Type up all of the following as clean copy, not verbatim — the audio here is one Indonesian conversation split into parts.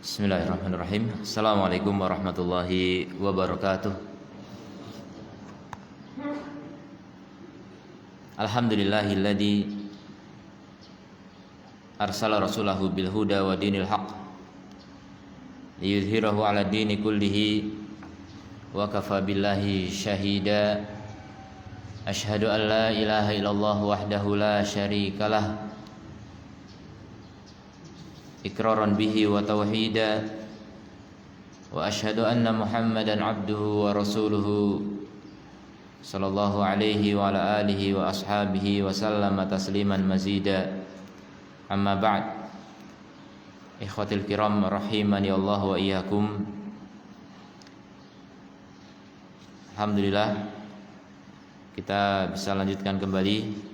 Bismillahirrahmanirrahim. Assalamualaikum warahmatullahi wabarakatuh. Alhamdulillahilladzi arsala rasulahu bil huda wa dinil haqq liyudhhirahu 'ala dini kullihi wa kafa billahi syahida. Asyhadu an la ilaha illallah wahdahu la syarikalah iqraran bihi wa tauhida, wa asyhadu anna Muhammadan abduhu wa rasuluhu sallallahu alaihi wa ala alihi wa ashabihi wa sallama tasliman mazida. Amma ba'd. Ikhwatil kiram rahimani Allah wa iyyakum. Alhamdulillah kita bisa lanjutkan kembali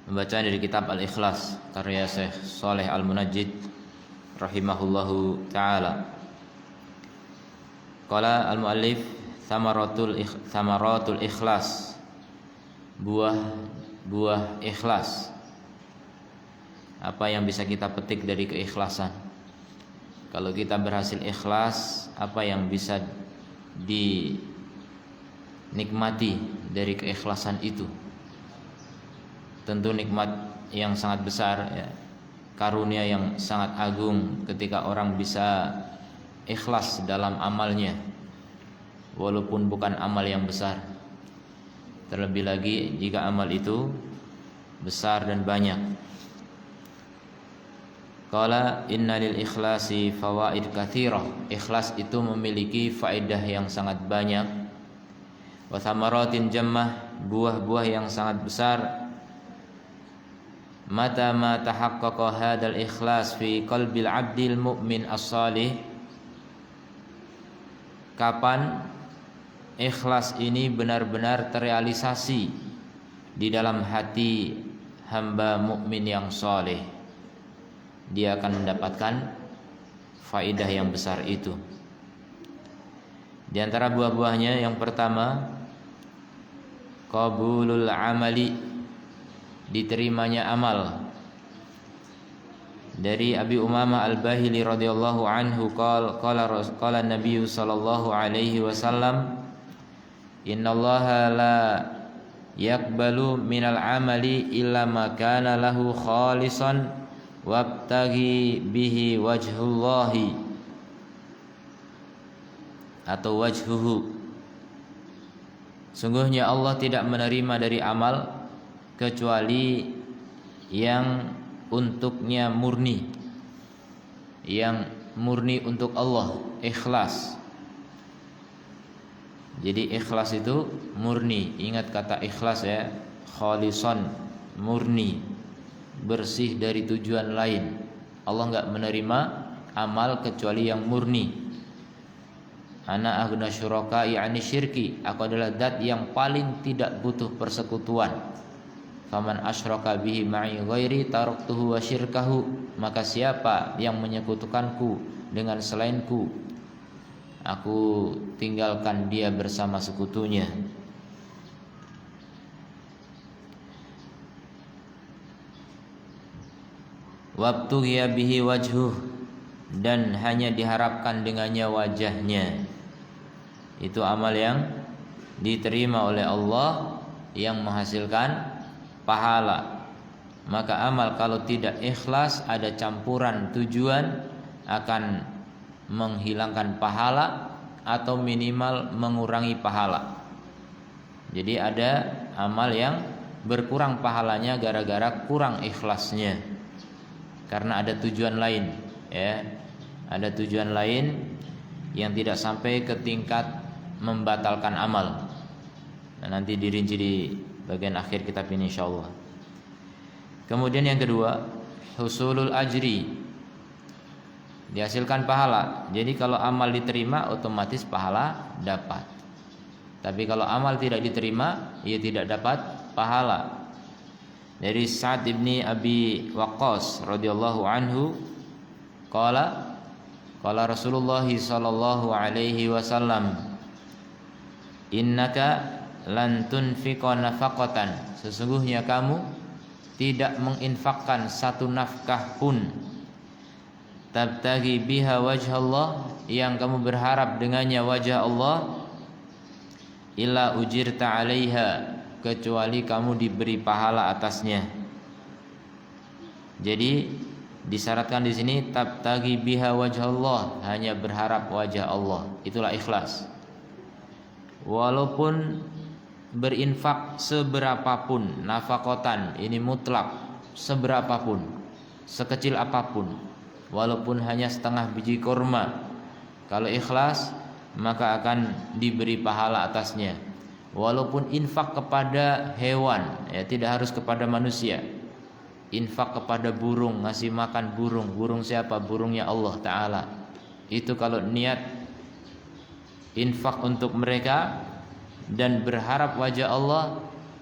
membaca dari kitab Al-Ikhlas karya Syekh Shalih Al-Munajjid rahimahullahu taala. Qala al-muallif thamaratul ikhlas, buah ikhlas. Apa yang bisa kita petik dari keikhlasan? Kalau kita berhasil ikhlas, apa yang bisa dinikmati dari keikhlasan itu? Tentu nikmat yang sangat besar, ya, karunia yang sangat agung ketika orang bisa ikhlas dalam amalnya, walaupun bukan amal yang besar. Terlebih lagi jika amal itu besar dan banyak. Qala inna lil ikhlasi fawaid katsirah. Ikhlas itu memiliki faedah yang sangat banyak. Wa thamaratin jammah, buah-buah yang sangat besar. Mata ma tahaqqaqa hadzal ikhlas fi qalbil 'abdil mu'min as-salih. Kapan ikhlas ini benar-benar terrealisasi di dalam hati hamba mukmin yang saleh, dia akan mendapatkan faedah yang besar itu. Di antara buah-buahnya yang pertama, qabulul amali, diterimanya amal. Dari Abi Umamah Al-Bahili radhiyallahu anhu qala Nabi sallallahu alaihi wasallam, innallaha la yaqbalu minal amali illa ma kana lahu khalisan wabtaghi bihi wajhullahi atau wajhuhu. Sungguhnya Allah tidak menerima dari amal kecuali yang untuknya murni, yang murni untuk Allah, ikhlas. Jadi ikhlas itu murni. Ingat kata ikhlas, ya, khalisan, murni, bersih dari tujuan lain. Allah enggak menerima amal kecuali yang murni. Ana aghna syuraka'i 'ani syirki, aku adalah zat yang paling tidak butuh persekutuan. Faman asyraka bihi ma'i ghairi taraktuhu wa syirkahu, maka siapa yang menyekutukanku dengan selainku, aku tinggalkan dia bersama sekutunya. Wabtughiya bihi wajhuh, dan hanya diharapkan dengannya wajahnya. Itu amal yang diterima oleh Allah, yang menghasilkan pahala. Maka amal kalau tidak ikhlas, ada campuran tujuan, akan menghilangkan pahala atau minimal mengurangi pahala. Jadi ada amal yang berkurang pahalanya gara-gara kurang ikhlasnya, karena ada tujuan lain, ya. Ada tujuan lain yang tidak sampai ke tingkat membatalkan amal. Nah, nanti dirinci di bagian akhir kitab ini insyaallah. Kemudian yang kedua, husulul ajri, dihasilkan pahala. Jadi kalau amal diterima, otomatis pahala dapat. Tapi kalau amal tidak diterima, ia tidak dapat pahala. Dari Sa'd ibni Abi Waqqas radhiyallahu anhu qala Rasulullah sallallahu alaihi wasallam, innaka lan tunfiqa nafaqatan, sesungguhnya kamu tidak menginfakkan satu nafkah pun, tabtaghi biha wajha Allah, yang kamu berharap dengannya wajah Allah, illa ujirta 'alaiha, kecuali kamu diberi pahala atasnya. Jadi disyaratkan di sini tabtaghi biha wajha Allah, hanya berharap wajah Allah. Itulah ikhlas. Walaupun berinfak seberapapun, nafaqatan ini mutlak, seberapapun, sekecil apapun, walaupun hanya setengah biji kurma, kalau ikhlas maka akan diberi pahala atasnya. Walaupun infak kepada hewan, ya tidak harus kepada manusia. Infak kepada burung, ngasih makan burung. Burung siapa? Burungnya Allah Ta'ala. Itu kalau niat infak untuk mereka dan berharap wajah Allah,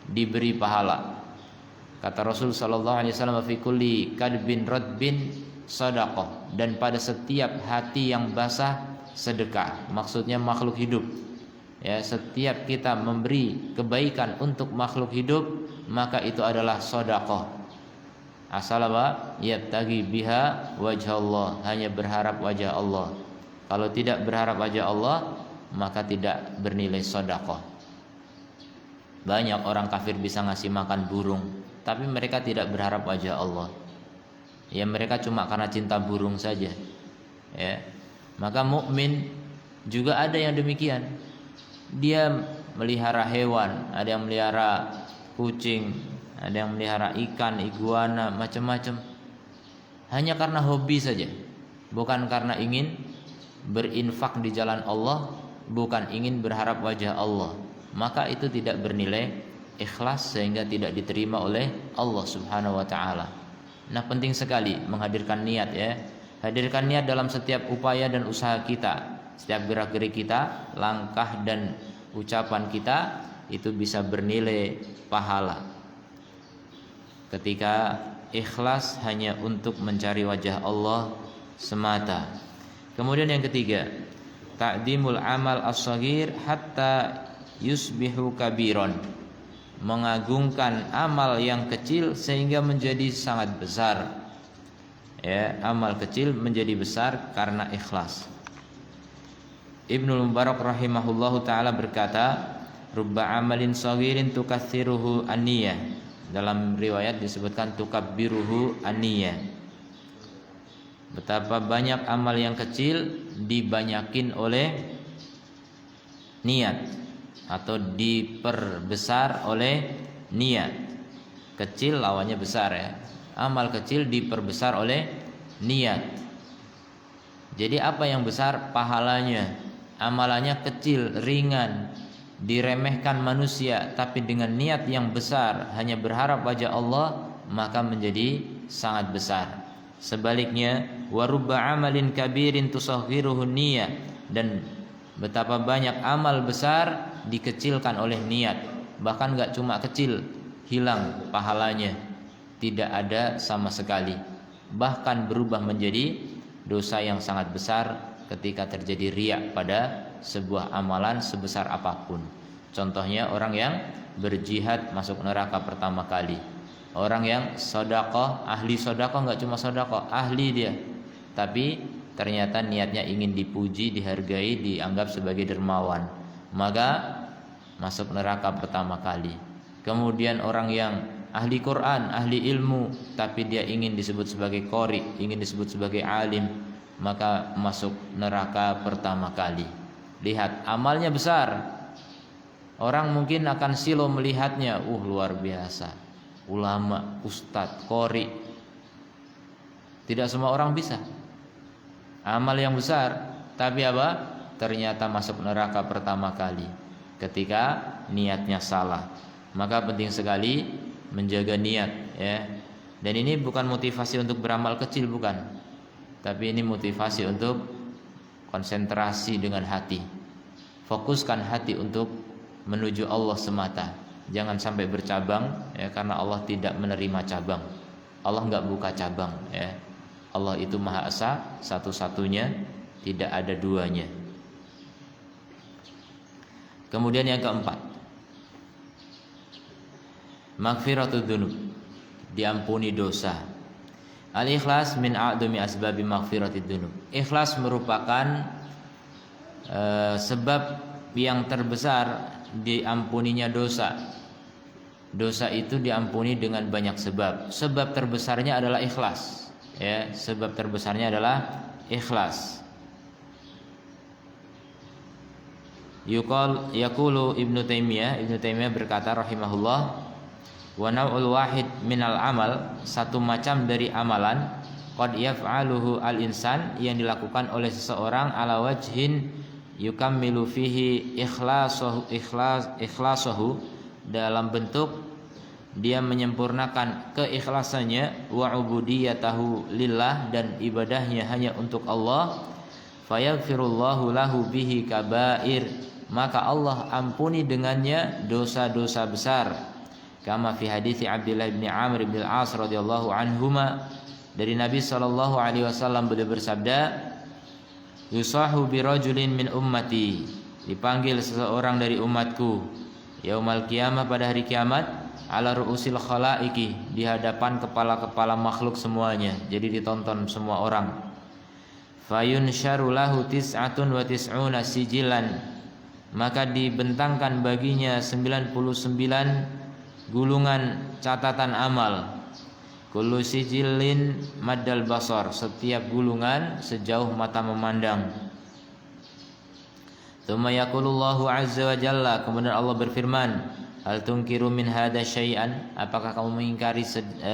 diberi pahala. Kata Rasul sallallahu alaihi wasallam, fi kulli kadbin radbin shadaqah, dan pada setiap hati yang basah sedekah. Maksudnya makhluk hidup. Ya, setiap kita memberi kebaikan untuk makhluk hidup, maka itu adalah sedekah. Asal apa? Yabtaghi biha wajha Allah, hanya berharap wajah Allah. Kalau tidak berharap wajah Allah, maka tidak bernilai sedekah. Banyak orang kafir bisa ngasih makan burung, tapi mereka tidak berharap wajah Allah. Ya, mereka cuma karena cinta burung saja. Ya. Maka mukmin juga ada yang demikian. Dia melihara hewan, ada yang melihara kucing, ada yang melihara ikan, iguana, macam-macam. Hanya karena hobi saja, bukan karena ingin berinfak di jalan Allah, bukan ingin berharap wajah Allah. Maka itu tidak bernilai ikhlas, sehingga tidak diterima oleh Allah Subhanahu wa taala. Nah, penting sekali menghadirkan niat, ya. Hadirkan niat dalam setiap upaya dan usaha kita. Setiap gerak-gerik kita, langkah dan ucapan kita, itu bisa bernilai pahala. Ketika ikhlas hanya untuk mencari wajah Allah semata. Kemudian yang ketiga, ta'dimul amal as-shaghir hatta yusbihu kabiron, mengagungkan amal yang kecil sehingga menjadi sangat besar. Ya, amal kecil menjadi besar karena ikhlas. Ibnul Mubarak rahimahullahu taala berkata, rubba amalin shaghirin tukatsiruhu an-niyah. Dalam riwayat disebutkan tukabbiruhu an-niyah. Betapa banyak amal yang kecil dibanyakin oleh niat atau diperbesar oleh niat. Kecil lawannya besar, ya. Amal kecil diperbesar oleh niat. Jadi apa yang besar? Pahalanya. Amalannya kecil, ringan, diremehkan manusia, tapi dengan niat yang besar, hanya berharap wajah Allah, maka menjadi sangat besar. Sebaliknya, warubba amalin kabirin tusaghiruhu niyah, dan betapa banyak amal besar dikecilkan oleh niat. Bahkan gak cuma kecil, hilang pahalanya, tidak ada sama sekali. Bahkan berubah menjadi dosa yang sangat besar ketika terjadi riya pada sebuah amalan sebesar apapun. Contohnya orang yang berjihad masuk neraka pertama kali. Orang yang sedekah, ahli sedekah, gak cuma sedekah, ahli dia, tapi ternyata niatnya ingin dipuji, dihargai, dianggap sebagai dermawan, maka masuk neraka pertama kali. Kemudian orang yang ahli Quran, ahli ilmu, tapi dia ingin disebut sebagai qori, ingin disebut sebagai alim, maka masuk neraka pertama kali. Lihat, amalnya besar. Orang mungkin akan silo melihatnya, luar biasa, ulama, ustadz, qori. Tidak semua orang bisa amal yang besar, tapi apa? Ternyata masuk neraka pertama kali ketika niatnya salah. Maka penting sekali menjaga niat, ya. Dan ini bukan motivasi untuk beramal kecil, bukan. Tapi ini motivasi untuk konsentrasi dengan hati. Fokuskan hati untuk menuju Allah semata. Jangan sampai bercabang, ya, karena Allah tidak menerima cabang. Allah enggak buka cabang, ya. Allah itu Maha Esa, satu-satunya, tidak ada duanya. Kemudian yang keempat, maghfiratud dzunub, diampuni dosa. Al-ikhlas min a'dami asbabi maghfiratid dzunub. Ikhlas merupakan sebab yang terbesar diampuninya dosa. Dosa itu diampuni dengan banyak sebab. Sebab terbesarnya adalah ikhlas. Ya, sebab terbesarnya adalah ikhlas. Yaqulu Ibnu Taimiyah berkata rahimahullah, wa naw'ul wahid minal amal, satu macam dari amalan, qad yaf'aluhu al-insan, yang dilakukan oleh seseorang ala wajhin yukammilu fihi ikhlasuhu, dalam bentuk dia menyempurnakan keikhlasannya, wa ubudiyatahu lillah, dan ibadahnya hanya untuk Allah, fayaghfirullahu lahu bihi kabair, maka Allah ampuni dengannya dosa-dosa besar. Kama fi hadithi Abdullah bin Amr bin Al-As radhiyallahu anhuma, dari Nabi sallallahu alaihi wasallam beliau bersabda, yusahu bi rajulin min ummati, dipanggil seseorang dari umatku, yaumal qiyamah, pada hari kiamat, ala ru'usil khalaiqi, di hadapan kepala-kepala makhluk semuanya, jadi ditonton semua orang. Fayunsyaru lahu tis'atun wa tis'una sijilan, maka dibentangkan baginya 99 gulungan catatan amal. Kullu sijilin maddal basar, setiap gulungan sejauh mata memandang. Tsumma yaqulullahu azza wa jalla, kemudian Allah berfirman, hal tunkiru min hadza syai'an, apakah kamu mengingkari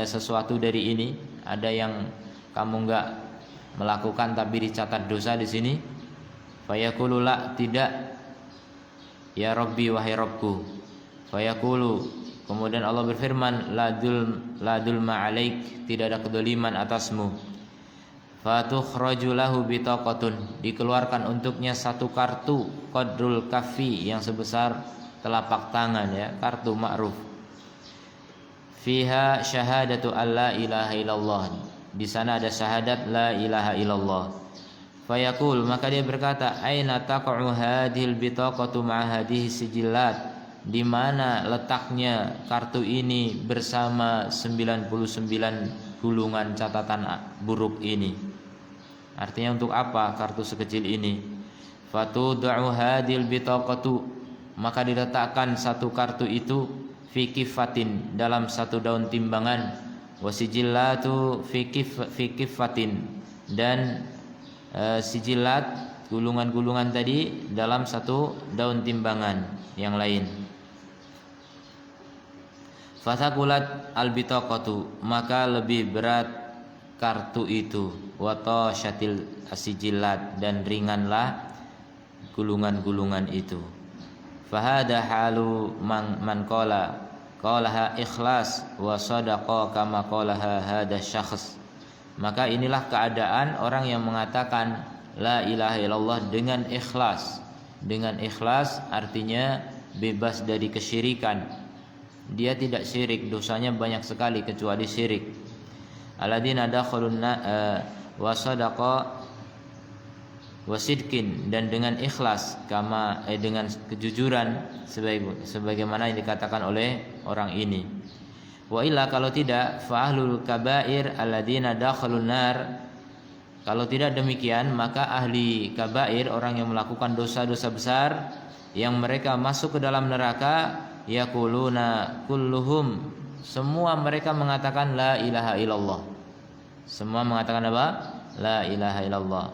sesuatu dari ini? Ada yang kamu enggak melakukan tapi dicatat dosa di sini? Fayaqulu la, tidak ya Rabbi, wahai Rabbku. Fayaqulu, kemudian Allah berfirman, la dulma alaik, tidak ada kedoliman atasmu. Fatukhraju lahu bitaqatun, dikeluarkan untuknya satu kartu, qadrul kaffi, yang sebesar telapak tangan, ya, kartu ma'ruf. Fiha syahadatu alla ilaha illallah, di sana ada syahadat la ilaha illallah. Fayaqul, maka dia berkata, aina taqa'u hadhil bitaqatu ma'a hadhihi sijillat, di mana letaknya kartu ini bersama 99 gulungan catatan buruk ini? Artinya untuk apa kartu sekecil ini? Fatud'u hadhil bitaqatu, maka diletakkan satu kartu itu fi kifatin, dalam satu daun timbangan, wasijillatu fi kifatin, dan sijilat, gulungan-gulungan tadi, dalam satu daun timbangan yang lain. Fathaqulat albitaqatu, maka lebih berat kartu itu, wa tashatil asijillat, dan ringanlah gulungan-gulungan itu. Fahada halu man qalaha ikhlas wa sadaqa kama qalaha hada syakhs, maka inilah keadaan orang yang mengatakan la ilaha illallah dengan ikhlas. Dengan ikhlas artinya bebas dari kesyirikan. Dia tidak syirik, dosanya banyak sekali kecuali syirik. Alladzina dakhalun wa sadaqa wasidkin, dan dengan ikhlas, kama dengan kejujuran, sebagaimana yang dikatakan oleh orang ini. Wa illa, kalau tidak, fa ahlul kabair alladzina dakhalun nar, kalau tidak demikian, maka ahli kabair, orang yang melakukan dosa-dosa besar yang mereka masuk ke dalam neraka, yaquluna kulluhum, semua mereka mengatakan la ilaha illallah. Semua mengatakan apa? La ilaha illallah.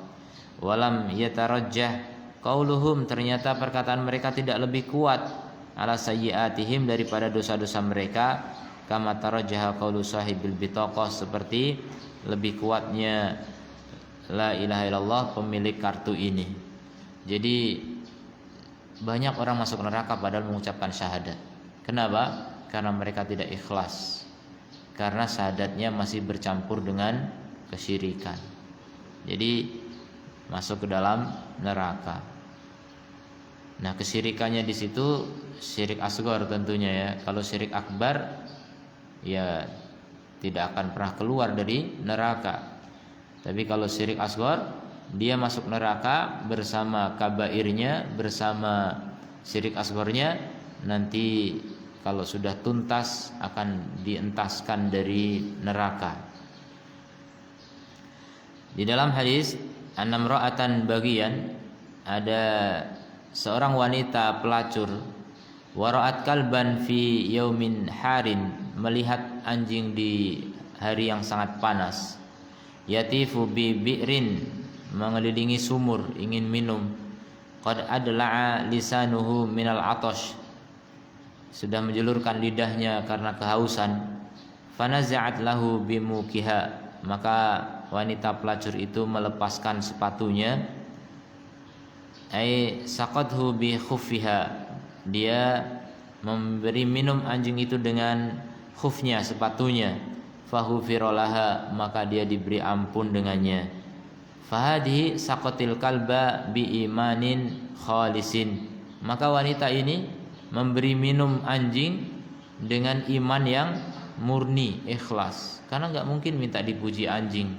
Walam yatarajjah qauluhum, ternyata perkataan mereka tidak lebih kuat, ala sayyiatihim, daripada dosa-dosa mereka, kama tarajjaha qaulu sahibil bitaqah, seperti lebih kuatnya la ilaha illallah pemilik kartu ini. Jadi banyak orang masuk neraka padahal mengucapkan syahadat. Kenapa? Karena mereka tidak ikhlas, karena syahadatnya masih bercampur dengan kesyirikan. Jadi masuk ke dalam neraka. Nah, kesyirikannya di situ syirik asghar tentunya, ya. Kalau syirik akbar, ya tidak akan pernah keluar dari neraka. Tapi kalau syirik asghar, dia masuk neraka bersama kabairnya, bersama syirik asgharnya. Nanti kalau sudah tuntas akan dientaskan dari neraka. Di dalam hadis anam ra'atan bagian, ada seorang wanita pelacur, wara'at kalban fi yaumin harin, melihat anjing di hari yang sangat panas, yatifu bi bi'rin, mengelilingi sumur ingin minum, qad adla'a lisanuhu minal atash, sudah menjulurkan lidahnya karena kehausan, fanaza'at lahu bimukiha, maka wanita pelacur itu melepaskan sepatunya, ai saqathu bi khuffiha, dia memberi minum anjing itu dengan khufnya, sepatunya, fahufirolaha, maka dia diberi ampun dengannya. Fahadhi saqatil kalba bi imanin khalisin, maka wanita ini memberi minum anjing dengan iman yang murni, ikhlas, karena nggak mungkin minta dipuji anjing,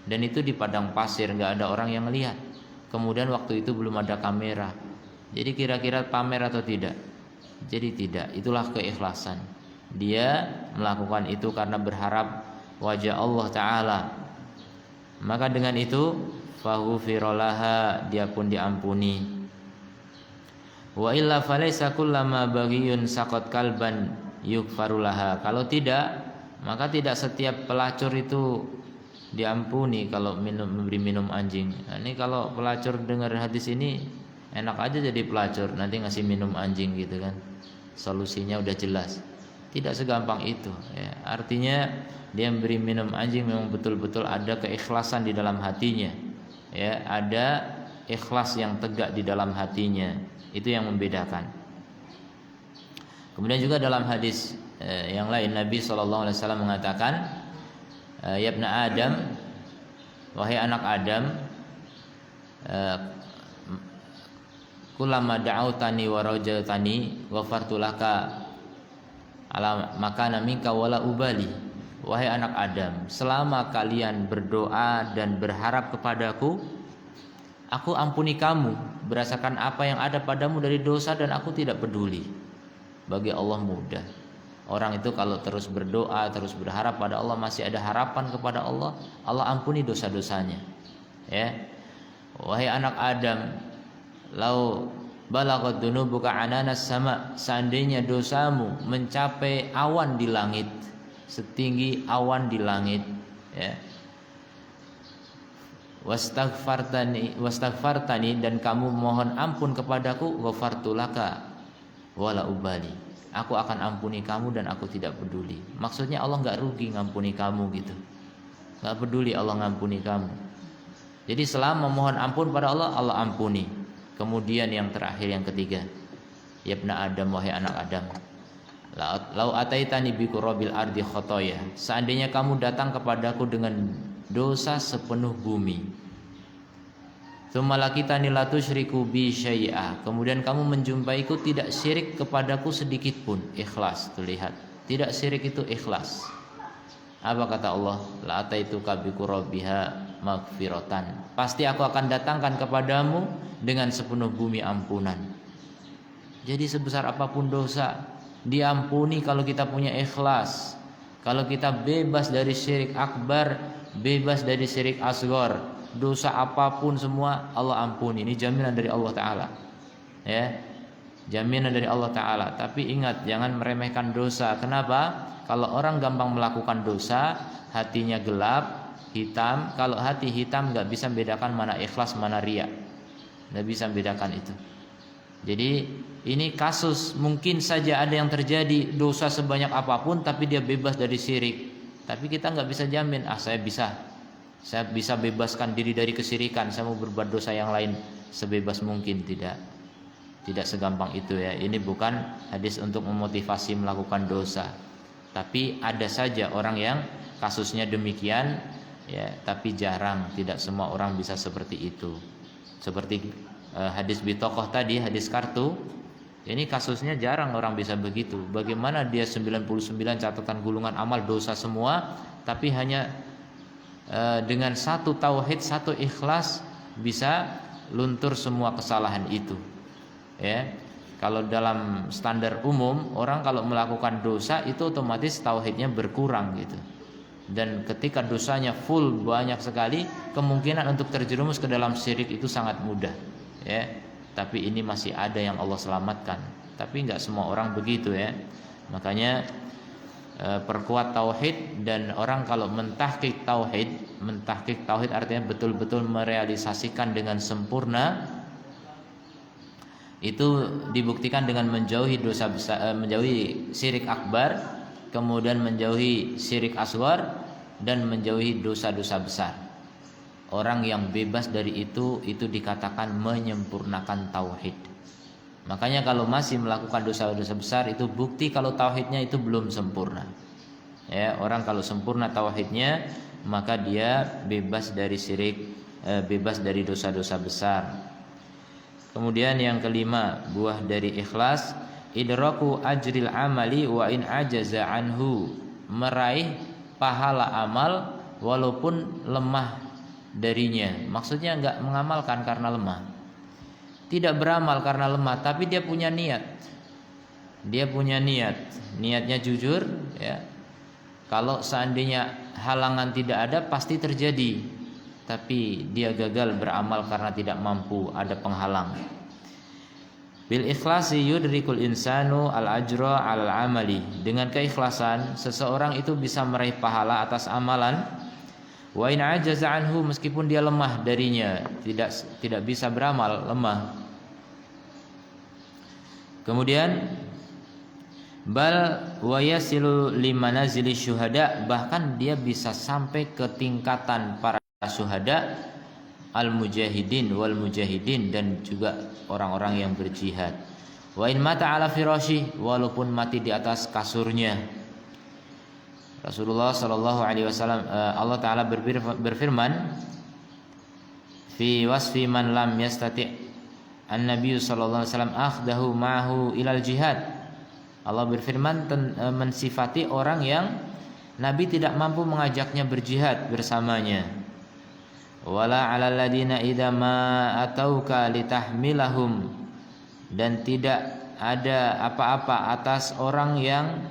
dan itu di padang pasir, nggak ada orang yang melihat. Kemudian waktu itu belum ada kamera, jadi kira-kira pamer atau tidak? Jadi tidak. Itulah keikhlasan. Dia melakukan itu karena berharap wajah Allah Ta'ala. Maka dengan itu faghufirolaha, dia pun diampuni. Wa illa falaysa kullama baghiyun saqat kalban yughfarulaha. Kalau tidak, maka tidak setiap pelacur itu diampuni kalau memberi minum anjing. Nah, ini kalau pelacur dengar hadis ini, enak aja jadi pelacur, nanti ngasih minum anjing gitu kan. Solusinya udah jelas. Tidak segampang itu ya. Artinya dia memberi minum anjing memang betul-betul ada keikhlasan di dalam hatinya. Ya, ada ikhlas yang tegak di dalam hatinya. Itu yang membedakan. Kemudian juga dalam hadis yang lain Nabi SAW mengatakan, ya ibna Adam, wahai anak Adam, kullama da'autani wa rajautani ghafartu laka ala makana minka wala ubali. Wahai anak Adam, selama kalian berdoa dan berharap kepadaku, aku ampuni kamu berdasarkan apa yang ada padamu dari dosa, dan aku tidak peduli. Bagi Allah mudah. Orang itu kalau terus berdoa, terus berharap pada Allah, masih ada harapan kepada Allah, Allah ampuni dosa-dosanya. Ya. Wahai anak Adam, lau balaghat dunubuka ananas sama, seandainya dosamu mencapai awan di langit, setinggi awan di langit, ya. Wastaghfartani, dan kamu mohon ampun kepadaku, ghafartu laka wala ubali, aku akan ampuni kamu dan aku tidak peduli. Maksudnya Allah nggak rugi ngampuni kamu gitu, nggak peduli Allah ngampuni kamu. Jadi selama mohon ampun pada Allah, Allah ampuni. Kemudian yang terakhir, yang ketiga, ya ibna Adam, wahai anak Adam, lau ataitani bi qurabil ardi khotoya, seandainya kamu datang kepadaku dengan dosa sepenuh bumi, tsumma lakitani la tusyriku bi syai'a, kemudian kamu menjumpaiku tidak syirik kepadaku sedikit pun, ikhlas. Tuh lihat, tidak syirik itu ikhlas. Apa kata Allah? La ataituka bi qurabiha maghfiratan, pasti aku akan datangkan kepadamu dengan sepenuh bumi ampunan. Jadi sebesar apapun dosa diampuni kalau kita punya ikhlas. Kalau kita bebas dari syirik akbar, bebas dari syirik asghar, dosa apapun semua Allah ampuni. Ini jaminan dari Allah Ta'ala, ya, jaminan dari Allah Ta'ala. Tapi ingat, jangan meremehkan dosa. Kenapa? Kalau orang gampang melakukan dosa, hatinya gelap, hitam. Kalau hati hitam nggak bisa membedakan mana ikhlas mana riya, nggak bisa membedakan itu. Jadi ini kasus, mungkin saja ada yang terjadi dosa sebanyak apapun tapi dia bebas dari syirik. Tapi kita nggak bisa jamin, saya bisa bebaskan diri dari kesyirikan, saya mau berbuat dosa yang lain sebebas mungkin. Tidak segampang itu ya. Ini bukan hadis untuk memotivasi melakukan dosa. Tapi ada saja orang yang kasusnya demikian ya, tapi jarang, tidak semua orang bisa seperti itu. Seperti hadis bitokoh tadi, hadis kartu, ini kasusnya jarang orang bisa begitu. Bagaimana dia 99 catatan gulungan amal dosa semua, tapi hanya dengan satu tauhid, satu ikhlas bisa luntur semua kesalahan itu. Ya, kalau dalam standar umum orang kalau melakukan dosa itu otomatis tauhidnya berkurang gitu. Dan ketika dosanya full banyak sekali, kemungkinan untuk terjerumus ke dalam syirik itu sangat mudah, ya. Tapi ini masih ada yang Allah selamatkan. Tapi nggak semua orang begitu, ya. Makanya perkuat tauhid, dan orang kalau mentahqiq tauhid artinya betul-betul merealisasikan dengan sempurna, itu dibuktikan dengan menjauhi dosa besar, menjauhi syirik akbar, kemudian menjauhi syirik asghar, dan menjauhi dosa-dosa besar. Orang yang bebas dari itu dikatakan menyempurnakan tauhid. Makanya kalau masih melakukan dosa-dosa besar, itu bukti kalau tauhidnya itu belum sempurna. Ya, orang kalau sempurna tauhidnya, maka dia bebas dari syirik, bebas dari dosa-dosa besar. Kemudian yang kelima, buah dari ikhlas, idraku ajril amali wa in ajaza anhu, meraih pahala amal walaupun lemah darinya. Maksudnya enggak mengamalkan karena lemah, tidak beramal karena lemah, tapi dia punya niat. Dia punya niatnya jujur, ya. Kalau seandainya halangan tidak ada, pasti terjadi. Tapi dia gagal beramal karena tidak mampu, ada penghalang. Bil ikhlasi yudrikul insanu al ajra al amali. Dengan keikhlasan seseorang itu bisa meraih pahala atas amalan. Wa in ajaza anhu, meskipun dia lemah darinya, tidak bisa beramal, lemah. Kemudian bal wa yasilu limanazili syuhada, bahkan dia bisa sampai ke tingkatan para syuhada, al-mujahidin wal mujahidin, dan juga orang-orang yang berjihad. Wa in mata ala firashi, walaupun mati di atas kasurnya. Rasulullah sallallahu alaihi wasallam, Allah taala berfirman fi wasfi man lam yastati' an-nabiy sallallahu alaihi wasallam akhdahu ma'hu ilal jihad. Allah berfirman mensifati orang yang Nabi tidak mampu mengajaknya berjihad bersamanya. Wala 'alal ladina idza ma atauka litahmilahum, dan tidak ada apa-apa atas orang yang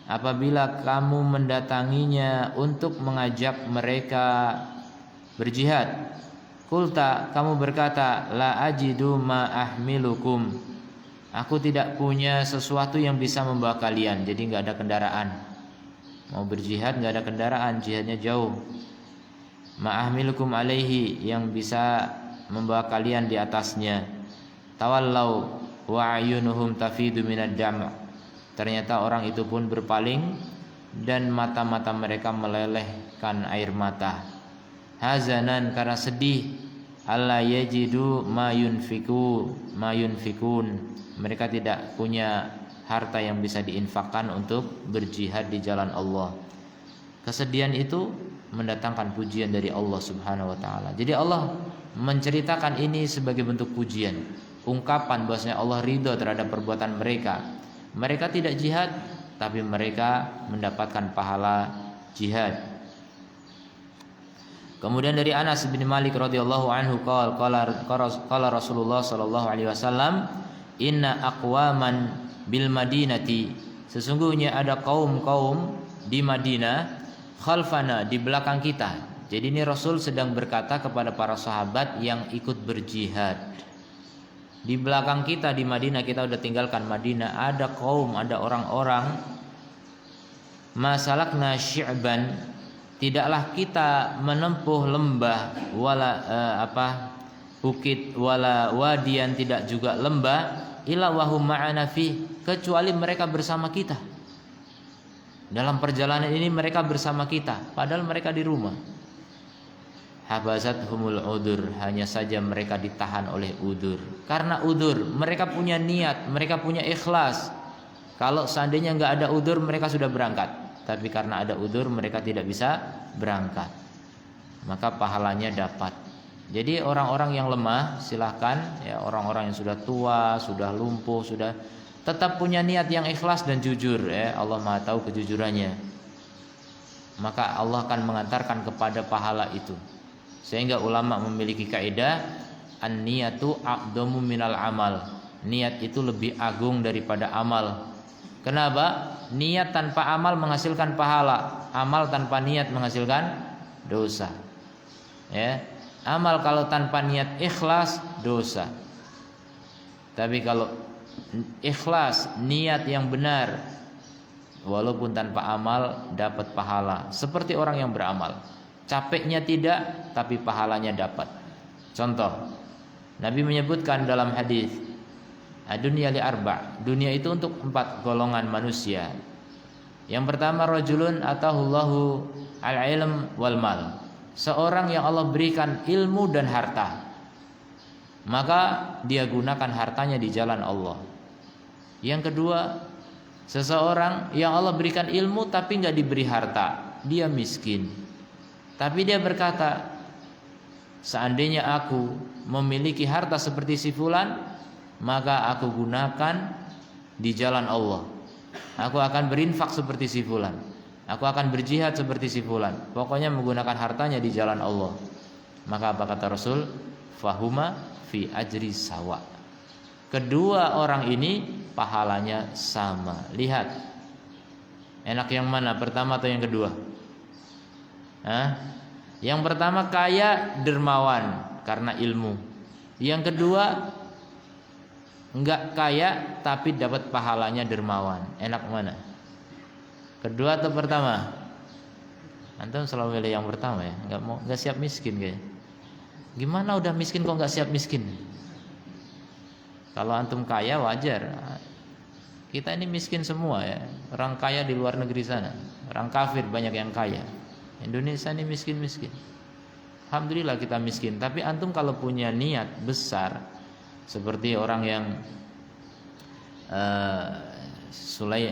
apabila kamu mendatanginya untuk mengajak mereka berjihad, kulta, kamu berkata, la ajidu ma ahmilukum, aku tidak punya sesuatu yang bisa membawa kalian. Jadi nggak ada kendaraan, mau berjihad nggak ada kendaraan, jihadnya jauh. Ma'ahmilukum alaihi, yang bisa membawa kalian di atasnya. Tawallau wa ayunuhum tafidu minad dam', ternyata orang itu pun berpaling dan mata-mata mereka melelehkan air mata. Hazanan, karena sedih. Alla yajidu ma yunfikun, mereka tidak punya harta yang bisa diinfakkan untuk berjihad di jalan Allah. Kesedihan itu mendatangkan pujian dari Allah Subhanahu wa taala. Jadi Allah menceritakan ini sebagai bentuk pujian, ungkapan bahwasanya Allah ridho terhadap perbuatan mereka. Mereka tidak jihad, tapi mereka mendapatkan pahala jihad. Kemudian dari Anas bin Malik radhiyallahu anhu qala Rasulullah sallallahu alaihi wasallam, inna aqwaman bil madinati, sesungguhnya ada kaum-kaum di Madinah, khalfana, di belakang kita. Jadi ini Rasul sedang berkata kepada para sahabat yang ikut berjihad. Di belakang kita di Madinah, kita udah tinggalkan Madinah, ada kaum, ada orang-orang, masalakna syi'ban, tidaklah kita menempuh lembah wala bukit, wala wadian, tidak juga lembah, illa wahum ma'ana fi, kecuali mereka bersama kita. Dalam perjalanan ini mereka bersama kita, padahal mereka di rumah. Habazat humul udur, hanya saja mereka ditahan oleh udur. Karena udur, mereka punya niat, mereka punya ikhlas. Kalau seandainya nggak ada udur, mereka sudah berangkat. Tapi karena ada udur, mereka tidak bisa berangkat. Maka pahalanya dapat. Jadi orang-orang yang lemah, silahkan, ya, orang-orang yang sudah tua, sudah lumpuh, sudah, tetap punya niat yang ikhlas dan jujur, ya. Allah Maha tahu kejujurannya. Maka Allah akan mengantarkan kepada pahala itu. Sehingga ulama memiliki kaidah an-niyatu a'dhamu minal amal. Niat itu lebih agung daripada amal. Kenapa? Niat tanpa amal menghasilkan pahala, amal tanpa niat menghasilkan dosa. Ya, amal kalau tanpa niat ikhlas dosa. Tapi kalau ikhlas, niat yang benar, walaupun tanpa amal dapat pahala. Seperti orang yang beramal, capeknya tidak, tapi pahalanya dapat. Contoh, Nabi menyebutkan dalam hadis, "Ad-dunya li arba'." Dunia itu untuk 4 golongan manusia. Yang pertama, rajulun atahullahu al-ilm wal mal. Seorang yang Allah berikan ilmu dan harta, maka dia gunakan hartanya di jalan Allah. Yang kedua, seseorang yang Allah berikan ilmu tapi nggak diberi harta, dia miskin. Tapi dia berkata, seandainya aku memiliki harta seperti si fulan, maka aku gunakan di jalan Allah. Aku akan berinfak seperti si fulan. Aku akan berjihad seperti si fulan. Pokoknya menggunakan hartanya di jalan Allah. Maka apa kata Rasul? Fahuma fi ajri sawa. Kedua orang ini pahalanya sama. Lihat, enak yang mana, pertama atau yang kedua? Yang pertama kaya dermawan karena ilmu. Yang kedua enggak kaya tapi dapat pahalanya dermawan. Enak mana? Kedua atau pertama? Antum selalu pilih yang pertama ya. Enggak siap miskin kayaknya. Gimana udah miskin kok nggak siap miskin? Kalau antum kaya wajar. Kita ini miskin semua ya. Orang kaya di luar negeri sana, orang kafir banyak yang kaya. Indonesia ini miskin-miskin. Alhamdulillah kita miskin. Tapi antum kalau punya niat besar, seperti orang yang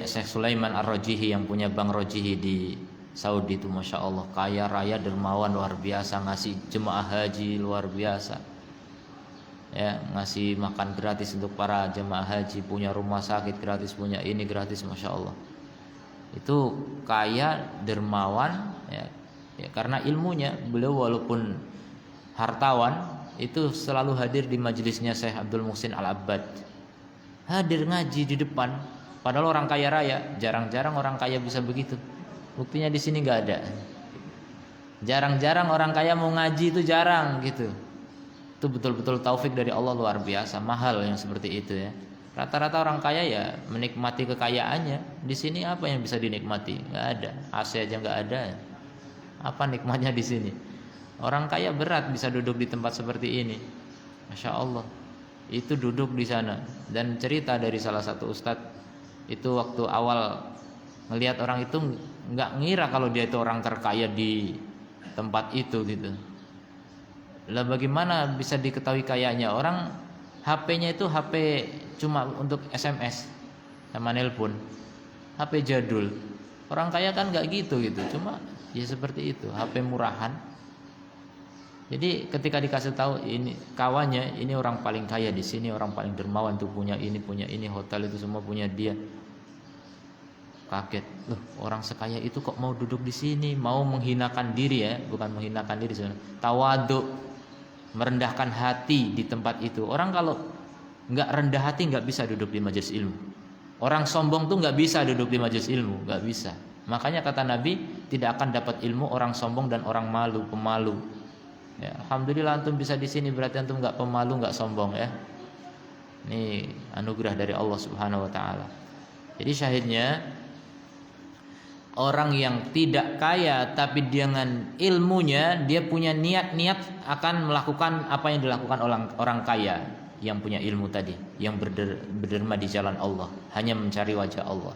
Syekh Sulaiman Ar-Rajihi yang punya Bank Rajihi di Saudi itu, masya Allah, kaya raya dermawan luar biasa, ngasih jemaah haji luar biasa, ya, ngasih makan gratis untuk para jemaah haji, punya rumah sakit gratis, punya ini gratis, masya Allah. Itu kaya dermawan, ya, karena ilmunya. Beliau walaupun hartawan itu selalu hadir di majelisnya Syekh Abdul Muhsin Al-Abbad, hadir ngaji di depan. Padahal orang kaya raya, jarang-jarang orang kaya bisa begitu. Buktinya di sini nggak ada. Jarang-jarang orang kaya mau ngaji, itu jarang gitu. Itu betul-betul taufik dari Allah luar biasa, mahal yang seperti itu ya. Rata-rata orang kaya ya menikmati kekayaannya. Di sini apa yang bisa dinikmati? Nggak ada. AC aja nggak ada. Apa nikmatnya di sini? Orang kaya berat bisa duduk di tempat seperti ini. Masya Allah. Itu duduk di sana. Dan cerita dari salah satu ustadz, itu waktu awal ngelihat orang itu nggak ngira kalau dia itu orang terkaya di tempat itu gitu. Lah bagaimana bisa diketahui kayanya? Orang HP-nya itu HP cuma untuk SMS sama nelpon, HP jadul. Orang kaya kan nggak gitu, cuma ya seperti itu, HP murahan. Jadi ketika dikasih tahu ini kawannya, ini orang paling kaya di sini, orang paling dermawan tuh, punya ini, hotel itu semua punya dia. Kaget, loh, orang sekaya itu kok mau duduk di sini, mau menghinakan diri ya, bukan menghinakan diri sebenarnya, tawadhu, merendahkan hati di tempat itu. Orang kalau nggak rendah hati nggak bisa duduk di majelis ilmu. Orang sombong tuh nggak bisa duduk di majelis ilmu, nggak bisa. Makanya kata Nabi, tidak akan dapat ilmu orang sombong dan orang malu, pemalu. Ya, alhamdulillah antum bisa di sini, berarti antum nggak pemalu, nggak sombong ya. Ini anugerah dari Allah Subhanahu Wa Taala. Jadi syahidnya, orang yang tidak kaya tapi dengan ilmunya dia punya niat akan melakukan apa yang dilakukan orang kaya yang punya ilmu tadi, yang berderma di jalan Allah, hanya mencari wajah Allah.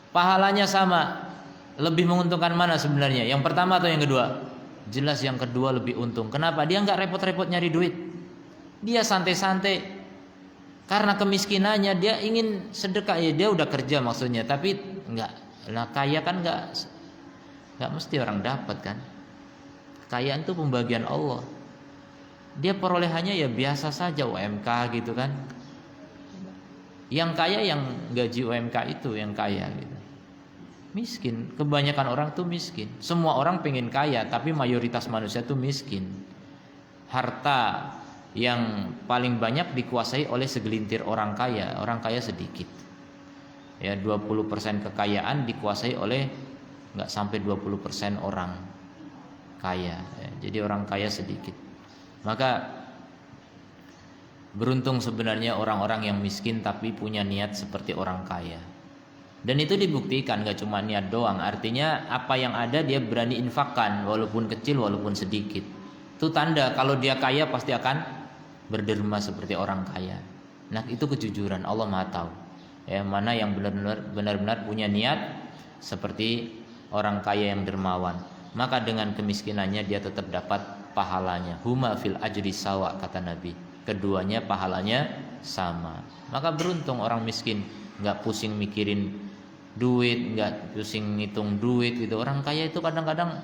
Pahalanya sama. Lebih menguntungkan mana sebenarnya? Yang pertama atau yang kedua? Jelas yang kedua lebih untung. Kenapa? Dia nggak repot-repot nyari duit. Dia santai-santai. Karena kemiskinannya dia ingin sedekah, ya dia udah kerja maksudnya, tapi nggak. Nah kaya kan nggak mesti orang dapat kan. Kekayaan itu pembagian Allah. Dia perolehannya ya biasa saja, UMK gitu kan. Yang kaya yang gaji UMK itu yang kaya gitu. Miskin, kebanyakan orang tuh miskin. Semua orang pengen kaya, tapi mayoritas manusia tuh miskin. Harta yang paling banyak dikuasai oleh segelintir orang kaya. Orang kaya sedikit. Ya, 20% kekayaan dikuasai oleh nggak sampai 20% orang. kaya ya. Jadi orang kaya sedikit. Maka beruntung sebenarnya orang-orang yang miskin tapi punya niat seperti orang kaya. Dan itu dibuktikan, gak cuma niat doang. Artinya apa yang ada dia berani infakkan, walaupun kecil walaupun sedikit. Itu tanda kalau dia kaya pasti akan berderma seperti orang kaya. Nah itu kejujuran, Allah Maha tahu ya, mana yang benar-benar punya niat seperti orang kaya yang dermawan. Maka dengan kemiskinannya dia tetap dapat pahalanya. Huma fil ajri sawa, kata Nabi. Keduanya pahalanya sama. Maka beruntung orang miskin, nggak pusing mikirin duit, nggak pusing ngitung duit gitu. Orang kaya itu kadang-kadang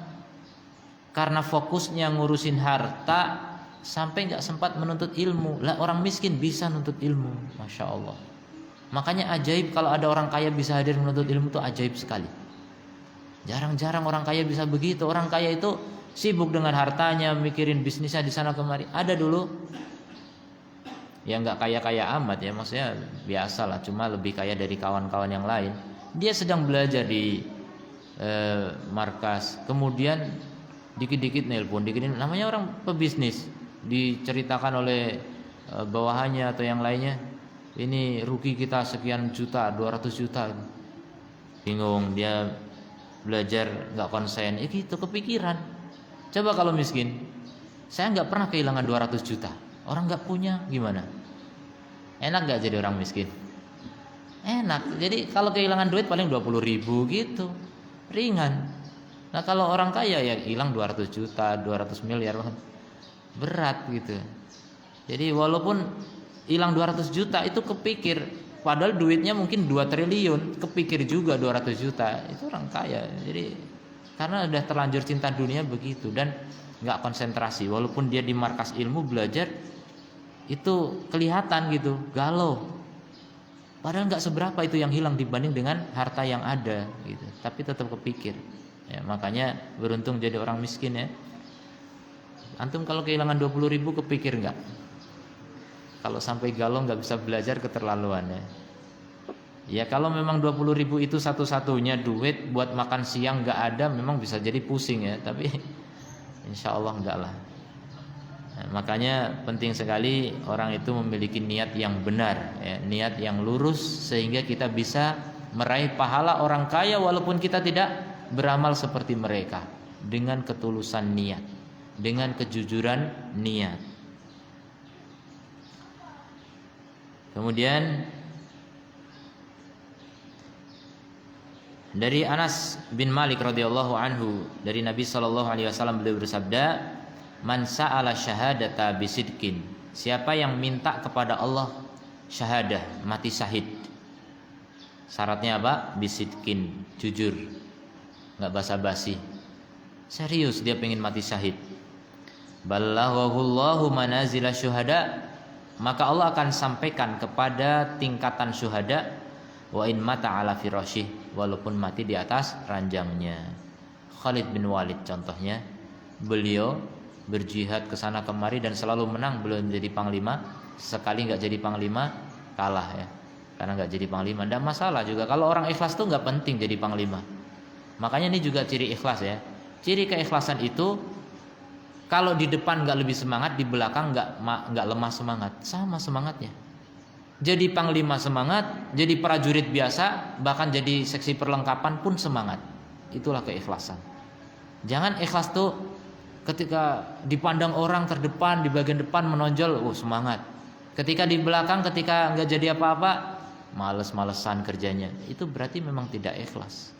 karena fokusnya ngurusin harta sampai nggak sempat menuntut ilmu. Lah orang miskin bisa nuntut ilmu, masya Allah. Makanya ajaib kalau ada orang kaya bisa hadir menuntut ilmu, itu ajaib sekali. Jarang-jarang orang kaya bisa begitu. Orang kaya itu sibuk dengan hartanya, mikirin bisnisnya di sana kemari. Ada dulu ya nggak kaya-kaya amat ya, maksudnya biasa lah, cuma lebih kaya dari kawan-kawan yang lain. Dia sedang belajar di markas, kemudian dikit-dikit nelpon, dikit-dikit, namanya orang pebisnis, diceritakan oleh bawahannya atau yang lainnya, ini rugi kita sekian juta, 200 juta. Bingung, dia belajar nggak konsen, gitu kepikiran. Coba kalau miskin, saya nggak pernah kehilangan 200 juta. Orang nggak punya gimana? Enak nggak jadi orang miskin? Enak. Jadi kalau kehilangan duit paling 20.000 gitu, ringan. Nah kalau orang kaya ya hilang 200 juta, 200 miliar, berat gitu. Jadi walaupun hilang 200 juta itu kepikir, padahal duitnya mungkin 2 triliun, kepikir juga 200 juta. Itu orang kaya. Jadi karena udah terlanjur cinta dunia begitu, dan nggak konsentrasi. Walaupun dia di markas ilmu belajar, itu kelihatan gitu, galau. Padahal nggak seberapa itu yang hilang dibanding dengan harta yang ada gitu. Tapi tetap kepikir. Ya, makanya beruntung jadi orang miskin ya. Antum kalau kehilangan 20.000 kepikir nggak? Kalau sampai galau nggak bisa belajar, keterlaluan ya. Ya kalau memang 20.000 itu satu-satunya duit buat makan siang nggak ada, memang bisa jadi pusing ya. Tapi insya Allah enggak lah. Nah, makanya penting sekali orang itu memiliki niat yang benar ya, niat yang lurus, sehingga kita bisa meraih pahala orang kaya walaupun kita tidak beramal seperti mereka, dengan ketulusan niat, dengan kejujuran niat. Kemudian dari Anas bin Malik radhiyallahu anhu, dari Nabi sallallahu alaihi wasallam, beliau bersabda, "Man sa'ala syahadata bisidqin." Siapa yang minta kepada Allah syahadah, mati syahid. Syaratnya apa? Bisidqin, jujur. Enggak basa-basi. Serius dia pengen mati syahid. Ballaghahullahu manazila syuhada. Maka Allah akan sampaikan kepada tingkatan syuhada, wa in mata ala firasyih, walaupun mati di atas ranjangnya. Khalid bin Walid contohnya, beliau berjihad ke sana kemari dan selalu menang, belum jadi panglima. Sekali nggak jadi panglima kalah ya, karena nggak jadi panglima. Nggak masalah juga, kalau orang ikhlas tuh nggak penting jadi panglima. Makanya ini juga ciri ikhlas ya. Ciri keikhlasan itu, kalau di depan nggak lebih semangat, di belakang nggak lemah semangat, sama semangatnya. Jadi panglima semangat, jadi prajurit biasa, bahkan jadi seksi perlengkapan pun semangat. Itulah keikhlasan. Jangan ikhlas tuh ketika dipandang orang terdepan, di bagian depan menonjol, semangat. Ketika di belakang, ketika nggak jadi apa-apa, males-malesan kerjanya. Itu berarti memang tidak ikhlas.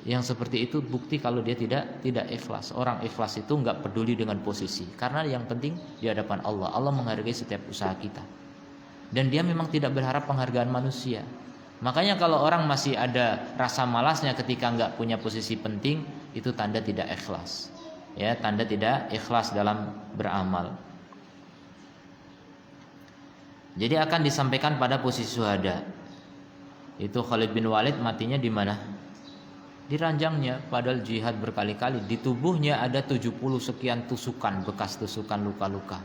Yang seperti itu bukti kalau dia tidak ikhlas. Orang ikhlas itu nggak peduli dengan posisi, karena yang penting di hadapan Allah. Allah menghargai setiap usaha kita. Dan dia memang tidak berharap penghargaan manusia. Makanya kalau orang masih ada rasa malasnya ketika nggak punya posisi penting, itu tanda tidak ikhlas. Ya, tanda tidak ikhlas dalam beramal. Jadi akan disampaikan pada posisi syuhada. Itu Khalid bin Walid matinya di mana? Di ranjangnya, padahal jihad berkali-kali. Di tubuhnya ada 70 sekian tusukan, bekas tusukan, luka-luka.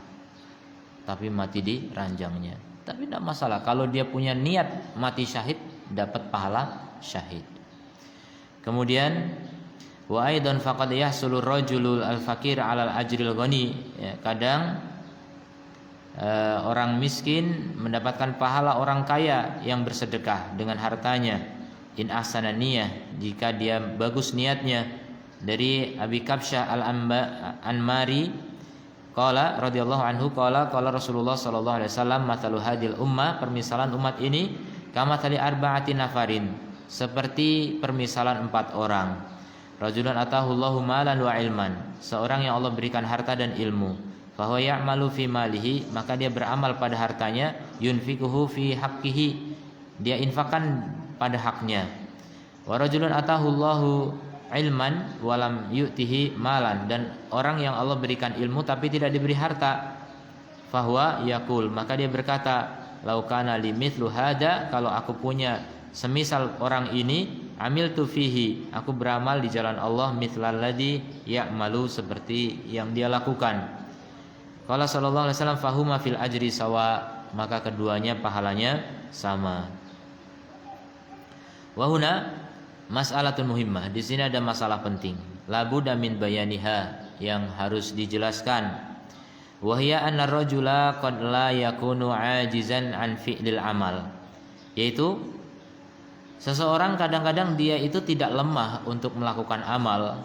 Tapi mati di ranjangnya. Tapi tidak masalah, kalau dia punya niat mati syahid, dapat pahala syahid. Kemudian Wa aidan faqad yahsulu rajulul al-fakir 'alal ajril ghani. Ya, kadang orang miskin mendapatkan pahala orang kaya yang bersedekah dengan hartanya. In ahsana niyah, jika dia bagus niatnya. Dari Abi Kabsyah Al-Anmari qala radhiyallahu anhu qala Rasulullah sallallahu alaihi wasallam mathalu hadil ummah, permisalan umat ini kama tali arba'ati nafarin, seperti permisalan 4 orang. Rajulun atahu Allahu malan wa ilman, seorang yang Allah berikan harta dan ilmu. Fahuwa ya'malu fi malihi, maka dia beramal pada hartanya. Yunfikuhu fi haqqihi, dia infakkan pada haknya. Wa rajulun atahu Allahu ilman walam yu'tihi malan, dan orang yang Allah berikan ilmu tapi tidak diberi harta. Fahuwa yaqul, maka dia berkata, laukana limithlu hada, kalau aku punya semisal orang ini, amiltu fihi, aku beramal di jalan Allah, mithlal ladzi ya'malu, seperti yang dia lakukan. Qala sallallahu alaihi wasallam fahuma fil ajri sawa, maka keduanya pahalanya sama. Wa huna mas'alatun muhimmah, di sini ada masalah penting. Labudda min bayaniha, yang harus dijelaskan. Wa hiya anna ar-rajula qad la yakunu 'ajizan an fi'lil amal, yaitu seseorang kadang-kadang dia itu tidak lemah untuk melakukan amal.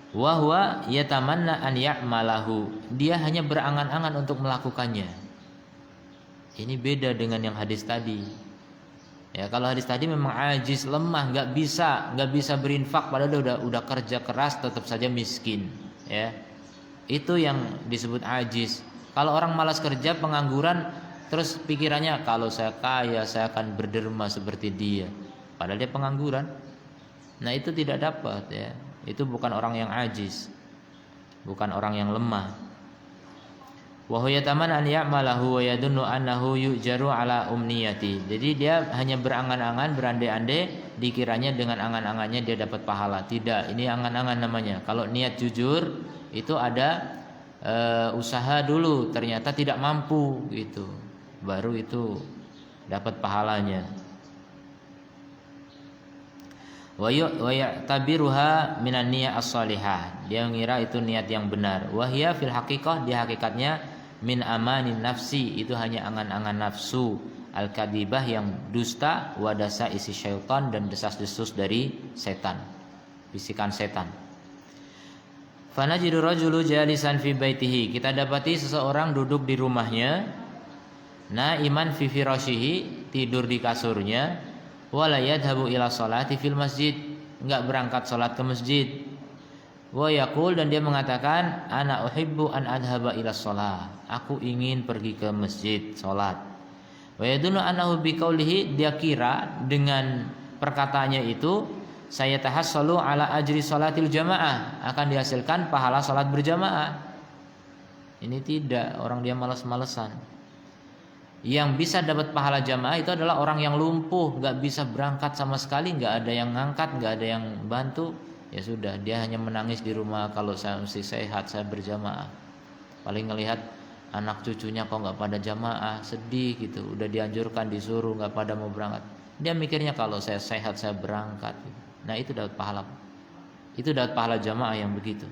Wa huwa yatamanna an ya'malahu, dia hanya berangan-angan untuk melakukannya. Ini beda dengan yang hadis tadi. Ya, kalau hadis tadi memang ajiz, lemah, nggak bisa berinfak, padahal dia udah kerja keras tetap saja miskin. Ya, itu yang disebut ajiz. Kalau orang malas kerja, pengangguran, terus pikirannya kalau saya kaya saya akan berderma seperti dia, padahal dia pengangguran. Nah, itu tidak dapat, ya. Itu bukan orang yang ajiz, bukan orang yang lemah. Wa huwa yatamanna an ya'malahu wa yadunnu annahu yujaru ala umniyati. Jadi dia hanya berangan-angan, berandai-andai, dikiranya dengan angan-angannya dia dapat pahala. Tidak, ini angan-angan namanya. Kalau niat jujur itu ada usaha dulu, ternyata tidak mampu gitu, baru itu dapat pahalanya. Wa ya'tabiruha minan niyyah as-shalihah, dia mengira itu niat yang benar. Wa hiya fil haqiqah, di hakikatnya min amanin nafsi, itu hanya angan-angan nafsu, al-kadibah yang dusta, wadasa isi syaitan, dan desas-desus dari setan, bisikan setan. Fanajidu rajulu jalisan fi baitihi, kita dapati seseorang duduk di rumahnya, naiman fi firashihi, tidur di kasurnya, wala yadhabu ila sholati fil masjid, enggak berangkat salat ke masjid. Wa yaqul, dan dia mengatakan, ana uhibbu an adhaba ila shalah, aku ingin pergi ke masjid salat. Wa yadunnu annahu biqaulihi, dia kira dengan perkataannya itu saya tahassalu ala ajri salatil jamaah, akan dihasilkan pahala salat berjamaah. Ini tidak, orang dia malas-malesan. Yang bisa dapat pahala jamaah itu adalah orang yang lumpuh, gak bisa berangkat sama sekali, gak ada yang ngangkat, gak ada yang bantu. Ya sudah, dia hanya menangis di rumah, kalau saya mesti sehat saya berjamaah. Paling ngelihat anak cucunya kok gak pada jamaah, sedih gitu. Udah dianjurkan, disuruh, gak pada mau berangkat. Dia mikirnya kalau saya sehat saya berangkat. Nah, itu dapat pahala. Itu dapat pahala jamaah yang begitu.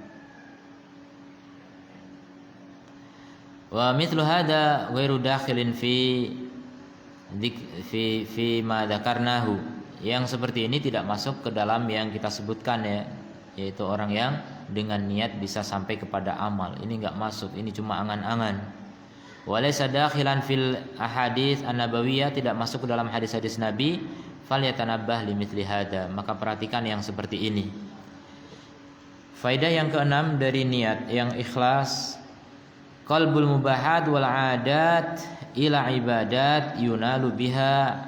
Wa mithlu hada ghairu dakhilin fi ma dzakarnahu. Yang seperti ini tidak masuk ke dalam yang kita sebutkan, ya, yaitu orang yang dengan niat bisa sampai kepada amal. Ini enggak masuk, ini cuma angan-angan. Walaysa dakhilan fil ahadits an-nabawiyah, tidak masuk ke dalam hadis-hadis Nabi. Falyatanabbah limithli hada, maka perhatikan yang seperti ini. Faedah yang keenam dari niat yang ikhlas, qalbul mubahat wal adat ila ibadat yunalu biha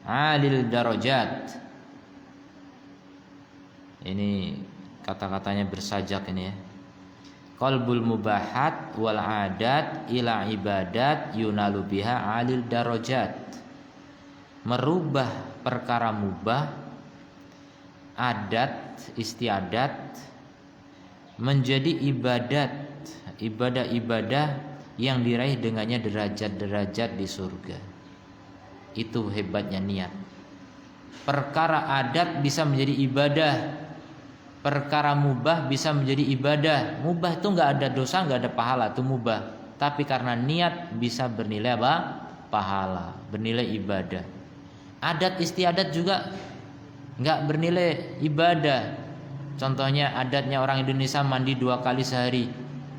alil darajat. Ini kata-katanya bersajak ini, ya. Qalbul mubahat wal adat ila ibadat yunalu biha alil darajat. Merubah perkara mubah, adat, istiadat, menjadi ibadat, ibadah-ibadah yang diraih dengannya derajat-derajat di surga. Itu hebatnya niat. Perkara adat bisa menjadi ibadah, perkara mubah bisa menjadi ibadah. Mubah itu nggak ada dosa, nggak ada pahala, itu mubah. Tapi karena niat bisa bernilai apa? Pahala, bernilai ibadah. Adat istiadat juga nggak bernilai ibadah. Contohnya adatnya orang Indonesia mandi 2 kali sehari.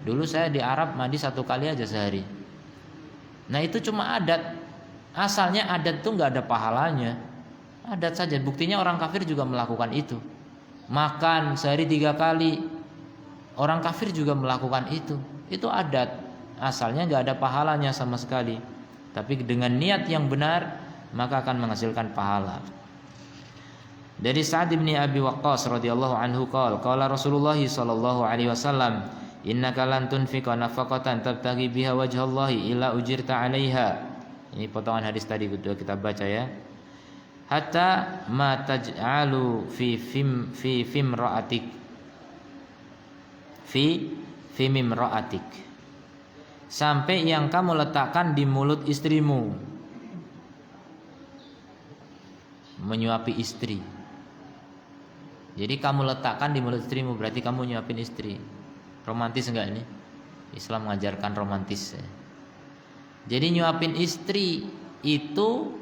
Dulu saya di Arab mandi 1 kali aja sehari. Nah itu cuma adat. Asalnya adat itu nggak ada pahalanya. Adat saja. Buktinya orang kafir juga melakukan itu. Makan sehari 3 kali, orang kafir juga melakukan itu. Itu adat. Asalnya nggak ada pahalanya sama sekali. Tapi dengan niat yang benar maka akan menghasilkan pahala. Dari Sa'ad bin Abi Waqqas radhiyallahu anhu qala Rasulullah sallallahu alaihi wasallam, innaka lan tunfiqa nafaqatan tabtaghi biha wajhallahi illa ujirta 'alaiha. Ini potongan hadis tadi kita baca ya. Hatta ma taj'alu fi fimra'atik fi mimra'atik, sampai yang kamu letakkan di mulut istrimu. Menyuapi istri. Jadi kamu letakkan di mulut istrimu, berarti kamu nyuapin istri. Romantis enggak ini? Islam mengajarkan romantis ya. Jadi nyuapin istri itu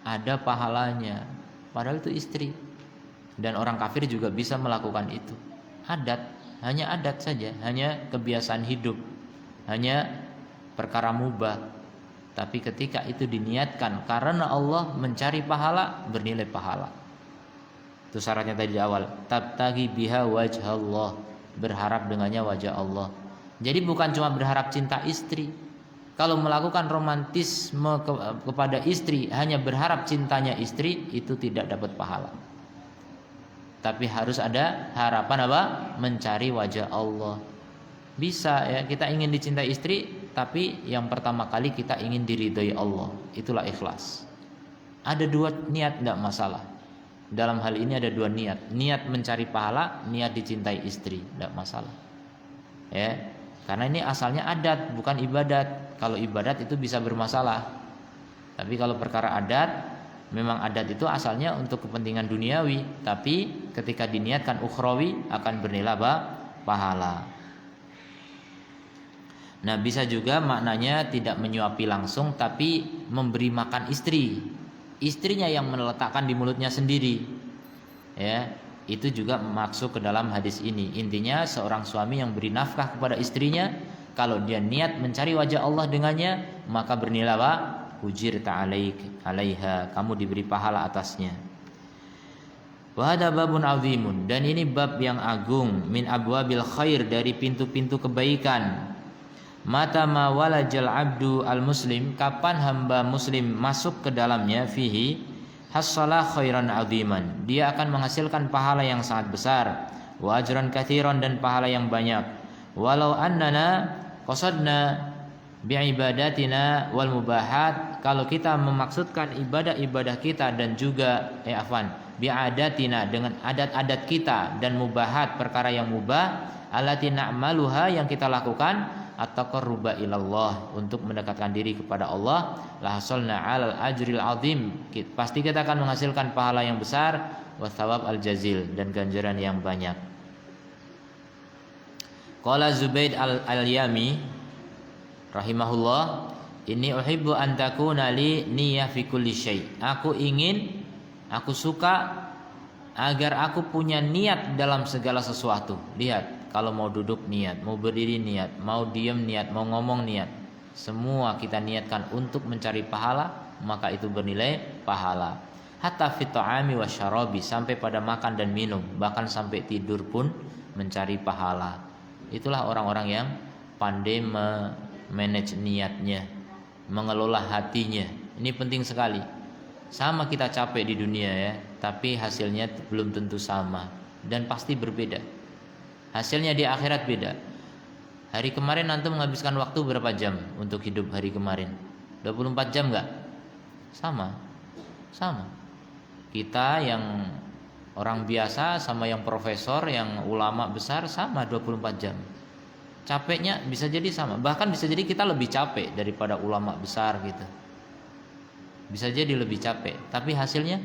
ada pahalanya, padahal itu istri. Dan orang kafir juga bisa melakukan itu. Adat, hanya adat saja, hanya kebiasaan hidup, hanya perkara mubah. Tapi ketika itu diniatkan karena Allah mencari pahala, bernilai pahala. Itu syaratnya tadi di awal. Tabtaghi biha wajhallah, berharap dengannya wajah Allah. Jadi bukan cuma berharap cinta istri. Kalau melakukan romantisme kepada istri hanya berharap cintanya istri, itu tidak dapat pahala. Tapi harus ada harapan apa? Mencari wajah Allah. Bisa ya, kita ingin dicintai istri, tapi yang pertama kali kita ingin diridhoi Allah. Itulah ikhlas. Ada 2 niat, tidak masalah. Dalam hal ini ada 2 niat. Niat mencari pahala, niat dicintai istri, tidak masalah. Ya. Karena ini asalnya adat, bukan ibadat. Kalau ibadat itu bisa bermasalah. Tapi kalau perkara adat, memang adat itu asalnya untuk kepentingan duniawi, tapi ketika diniatkan ukhrawi akan bernilai apa? Pahala. Nah, bisa juga maknanya tidak menyuapi langsung, tapi memberi makan istri. Istrinya yang meletakkan di mulutnya sendiri. Ya. Itu juga masuk ke dalam hadis ini. Intinya seorang suami yang beri nafkah kepada istrinya, kalau dia niat mencari wajah Allah dengannya, maka bernilai apa? Ujir ta'alaiha, kamu diberi pahala atasnya. Wa hada babun azimun, dan ini bab yang agung, min abwabil khair, dari pintu-pintu kebaikan. Mata ma walajal abdu al muslim, kapan hamba muslim masuk ke dalamnya, fihi hasalah khairan aziman, dia akan menghasilkan pahala yang sangat besar, wa ajran katsiran, dan pahala yang banyak. Walau annana qasadna biibadatina wal mubahat, kalau kita memaksudkan ibadah-ibadah kita dan juga biadatina, dengan adat-adat kita, dan mubahat, perkara yang mubah, allati na'maluha, yang kita lakukan, at-taqarruba ilallah, untuk mendekatkan diri kepada Allah, la hasalna 'alal ajril azim, pasti kita akan menghasilkan pahala yang besar, wa thawab al jazil, dan ganjaran yang banyak. Qala Zubaid al-Yami rahimahullah, inni uhibbu an takuna li niyyah fi kulli syai. Aku suka agar aku punya niat dalam segala sesuatu. Lihat, kalau mau duduk niat, mau berdiri niat, mau diam niat, mau ngomong niat, semua kita niatkan untuk mencari pahala, maka itu bernilai pahala. Hatta fit ta'ami wasyarabi, sampai pada makan dan minum, bahkan sampai tidur pun mencari pahala. Itulah orang-orang yang pandai manage niatnya, mengelola hatinya. Ini penting sekali. Sama kita capek di dunia ya, tapi hasilnya belum tentu sama dan pasti berbeda. Hasilnya di akhirat beda. Hari kemarin antum menghabiskan waktu berapa jam untuk hidup hari kemarin? 24 jam enggak? Sama. Kita yang orang biasa sama yang profesor, yang ulama besar, sama 24 jam. Capeknya bisa jadi sama. Bahkan bisa jadi kita lebih capek daripada ulama besar gitu. Bisa jadi lebih capek, tapi hasilnya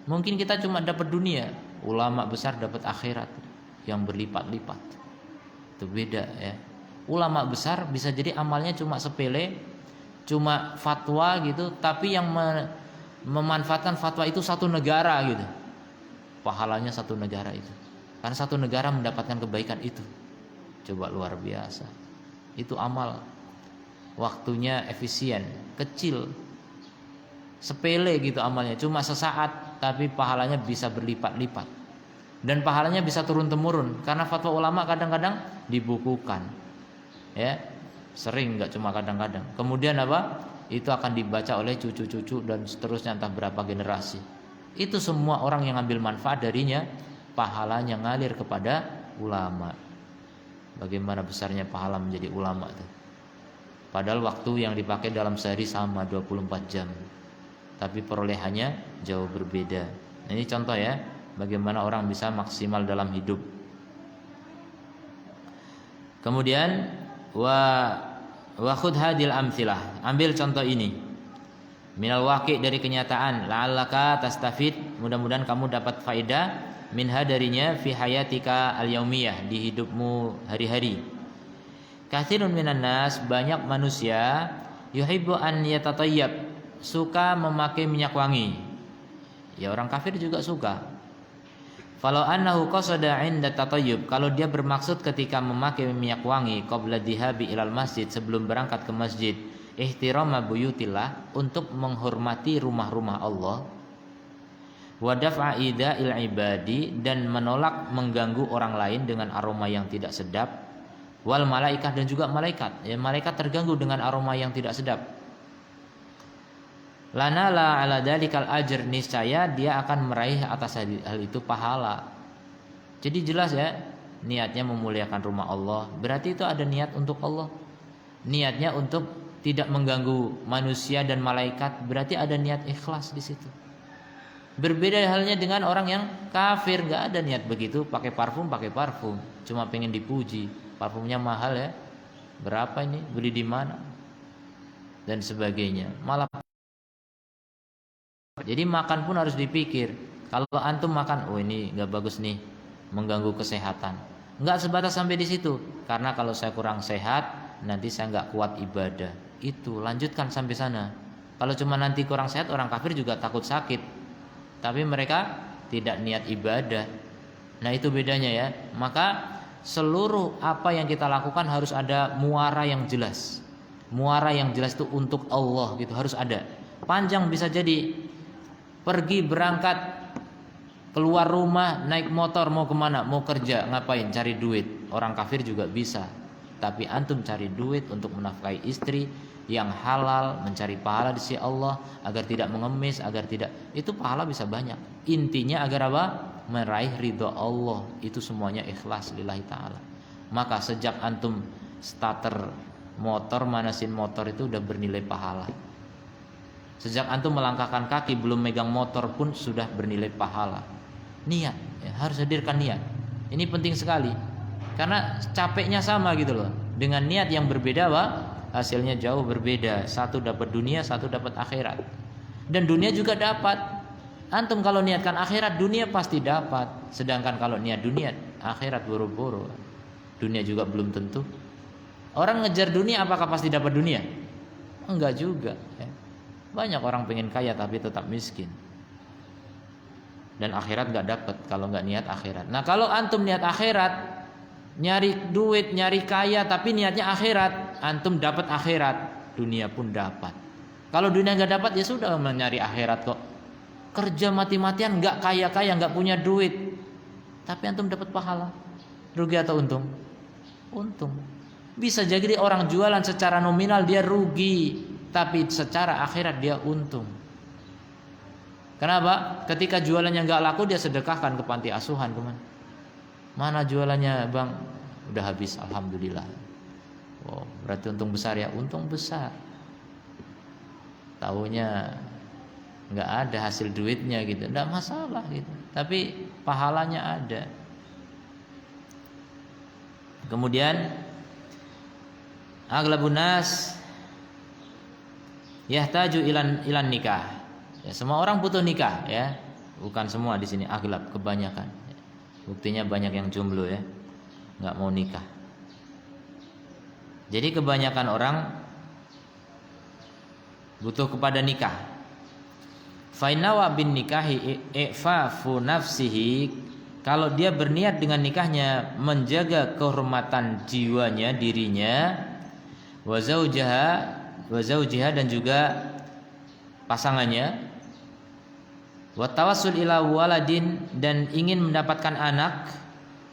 mungkin kita cuma dapat dunia, ulama besar dapat akhirat yang berlipat-lipat. Itu beda ya. Ulama besar bisa jadi amalnya cuma sepele, cuma fatwa gitu, tapi yang memanfaatkan fatwa itu satu negara gitu. Pahalanya satu negara itu. Karena satu negara mendapatkan kebaikan itu. Coba luar biasa. Itu amal. Waktunya efisien, kecil, sepele gitu amalnya, cuma sesaat, tapi pahalanya bisa berlipat-lipat. Dan pahalanya bisa turun-temurun karena fatwa ulama kadang-kadang dibukukan. Ya. Sering, enggak cuma kadang-kadang. Kemudian apa? Itu akan dibaca oleh cucu-cucu dan seterusnya entah berapa generasi. Itu semua orang yang ambil manfaat darinya, pahalanya ngalir kepada ulama. Bagaimana besarnya pahala menjadi ulama itu. Padahal waktu yang dipakai dalam sehari sama 24 jam. Tapi perolehannya jauh berbeda. Nah, ini contoh ya, bagaimana orang bisa maksimal dalam hidup. Kemudian wa khudh hadil amtsilah. Ambil contoh ini. Minal waqi' dari kenyataan, la'allaka tastafid, mudah-mudahan kamu dapat faedah minha darinya fi hayatika al-yaumiyah, di hidupmu hari-hari. Katsirun minan nas, banyak manusia yuhibbu an yatatayyab, suka memakai minyak wangi. Ya orang kafir juga suka. Falau annahu qasada 'inda tatayyub, kalau dia bermaksud ketika memakai minyak wangi qabla dhihabi ilal masjid, sebelum berangkat ke masjid, ihtirama buyutillah, untuk menghormati rumah-rumah Allah, wa daf'a ida'il ibadi, dan menolak mengganggu orang lain dengan aroma yang tidak sedap, wal malaikah, dan juga malaikat, ya malaikat terganggu dengan aroma yang tidak sedap, lana la ala dalikal ajr, niscaya dia akan meraih atas hal itu pahala. Jadi jelas ya, niatnya memuliakan rumah Allah, berarti itu ada niat untuk Allah. Niatnya untuk tidak mengganggu manusia dan malaikat, berarti ada niat ikhlas di situ. Berbeda halnya dengan orang yang kafir, nggak ada niat begitu, pakai parfum, cuma pengen dipuji, parfumnya mahal ya, berapa ini, beli di mana, dan sebagainya. Malah, jadi makan pun harus dipikir. Kalau antum makan, oh ini nggak bagus nih, mengganggu kesehatan. Nggak sebatas sampai di situ, karena kalau saya kurang sehat, nanti saya nggak kuat ibadah. Itu lanjutkan sampai sana. Kalau cuma nanti kurang sehat, orang kafir juga takut sakit, tapi mereka tidak niat ibadah. Nah itu bedanya ya. Maka seluruh apa yang kita lakukan harus ada muara yang jelas. Muara yang jelas itu untuk Allah gitu, harus ada. Panjang bisa jadi, pergi berangkat keluar rumah naik motor, mau kemana, mau kerja, ngapain, cari duit. Orang kafir juga bisa. Tapi antum cari duit untuk menafkahi istri yang halal, mencari pahala di sisi Allah, agar tidak mengemis, agar tidak, itu pahala bisa banyak. Intinya agar apa? Meraih ridho Allah. Itu semuanya ikhlas lillahi ta'ala. Maka sejak antum starter motor, manasin motor, itu udah bernilai pahala. Sejak antum melangkahkan kaki belum megang motor pun sudah bernilai pahala. Niat ya, harus hadirkan niat. Ini penting sekali, karena capeknya sama gitu loh. Dengan niat yang berbeda, Pak, hasilnya jauh berbeda. Satu dapat dunia, satu dapat akhirat. Dan dunia juga dapat. Antum kalau niatkan akhirat, dunia pasti dapat. Sedangkan kalau niat dunia, akhirat buru-buru. Dunia juga belum tentu. Orang ngejar dunia, apakah pasti dapat dunia? Enggak juga ya. Banyak orang pengen kaya tapi tetap miskin. Dan akhirat enggak dapat kalau enggak niat akhirat. Nah kalau antum niat akhirat, nyari duit, nyari kaya, tapi niatnya akhirat, antum dapat akhirat, dunia pun dapat. Kalau dunia nggak dapat, ya sudah, mencari akhirat kok. Kerja mati-matian, nggak kaya-kaya, nggak punya duit, tapi antum dapat pahala. Rugi atau untung? Untung. Bisa jadi orang jualan secara nominal dia rugi, tapi secara akhirat dia untung. Kenapa? Ketika jualannya nggak laku, dia sedekahkan ke panti asuhan, kemana? Mana jualannya bang? Udah habis, alhamdulillah. Oh, berarti untung besar ya, untung besar. Taunya nggak ada hasil duitnya gitu, nggak masalah gitu. Tapi pahalanya ada. Kemudian aghlabun nas yahtaju ilan nikah. Ya, semua orang butuh nikah ya. Bukan semua di sini, aghlab, kebanyakan. Buktinya banyak yang jomblo ya, nggak mau nikah. Jadi kebanyakan orang butuh kepada nikah. Fainawa bin nikahi ifafu nafsihi, kalau dia berniat dengan nikahnya menjaga kehormatan jiwanya, dirinya, wa zaujaha dan juga pasangannya, wa tawassul ila waladin dan ingin mendapatkan anak,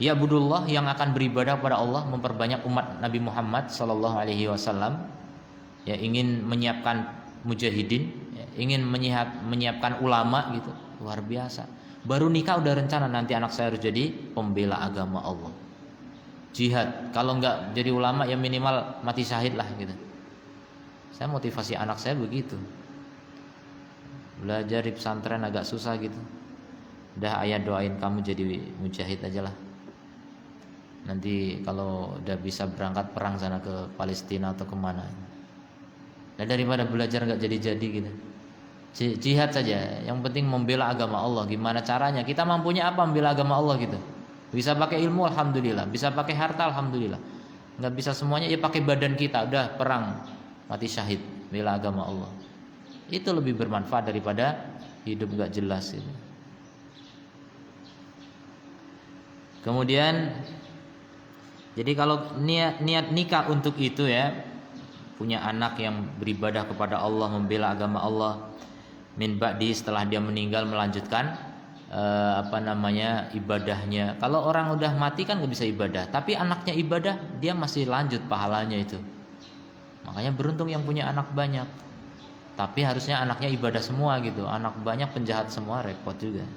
ya budullah yang akan beribadah kepada Allah, memperbanyak umat Nabi Muhammad sallallahu alaihi wasallam, ya ingin menyiapkan mujahidin, ya, ingin menyiapkan ulama gitu, luar biasa. Baru nikah udah rencana nanti anak saya harus jadi pembela agama Allah, jihad. Kalau nggak jadi ulama ya minimal mati syahid lah gitu. Saya motivasi anak saya begitu. Belajar di pesantren agak susah gitu, udah ayah doain kamu jadi mujahid aja lah. Nanti kalau udah bisa berangkat perang sana ke Palestina atau kemana. Nah, daripada belajar nggak jadi-jadi gitu, jihad saja. Yang penting membela agama Allah. Gimana caranya? Kita mampunya apa membela agama Allah gitu? Bisa pakai ilmu, alhamdulillah. Bisa pakai harta, alhamdulillah. Nggak bisa semuanya, ya pakai badan kita. Udah perang, mati syahid, bela agama Allah. Itu lebih bermanfaat daripada hidup nggak jelas itu. Kemudian, jadi kalau niat nikah untuk itu ya, punya anak yang beribadah kepada Allah, membela agama Allah, min ba'di, setelah dia meninggal melanjutkan ibadahnya. Kalau orang udah mati kan nggak bisa ibadah, tapi anaknya ibadah, dia masih lanjut pahalanya itu. Makanya beruntung yang punya anak banyak. Tapi harusnya anaknya ibadah semua gitu. Anak banyak penjahat semua, repot juga.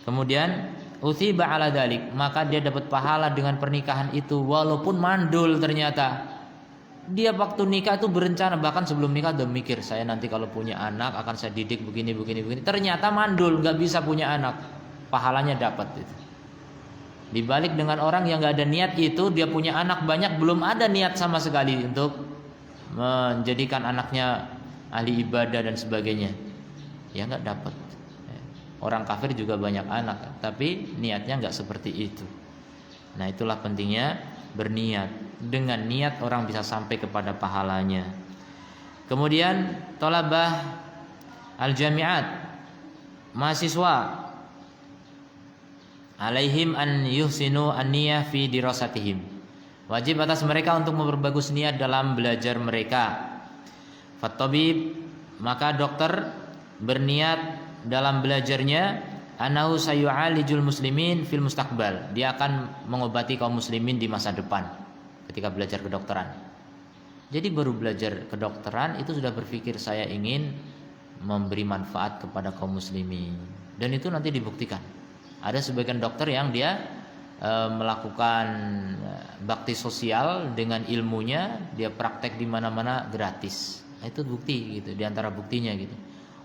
Kemudian uthiba ala dalik, maka dia dapat pahala dengan pernikahan itu walaupun mandul ternyata. Dia waktu nikah itu berencana, bahkan sebelum nikah udah mikir, saya nanti kalau punya anak akan saya didik begini. Ternyata mandul, nggak bisa punya anak, pahalanya dapat itu. Dibalik dengan orang yang nggak ada niat itu, dia punya anak banyak, belum ada niat sama sekali untuk menjadikan anaknya ahli ibadah dan sebagainya, ya nggak dapat. Orang kafir juga banyak anak, tapi niatnya nggak seperti itu. Nah, itulah pentingnya berniat. Dengan niat orang bisa sampai kepada pahalanya. Kemudian thalabah al-jami'at, mahasiswa, alaihim an yuhsinu an-niyah fi dirasatihim, wajib atas mereka untuk memperbagus niat dalam belajar mereka. Fattabib, maka dokter berniat dalam belajarnya, annahu sayu'alijul muslimin fil mustaqbal, dia akan mengobati kaum muslimin di masa depan ketika belajar kedokteran. Jadi baru belajar kedokteran itu sudah berpikir saya ingin memberi manfaat kepada kaum muslimin, dan itu nanti dibuktikan. Ada sebagian dokter yang dia melakukan bakti sosial dengan ilmunya, dia praktek di mana-mana gratis. Nah, itu bukti gitu, di antara buktinya gitu.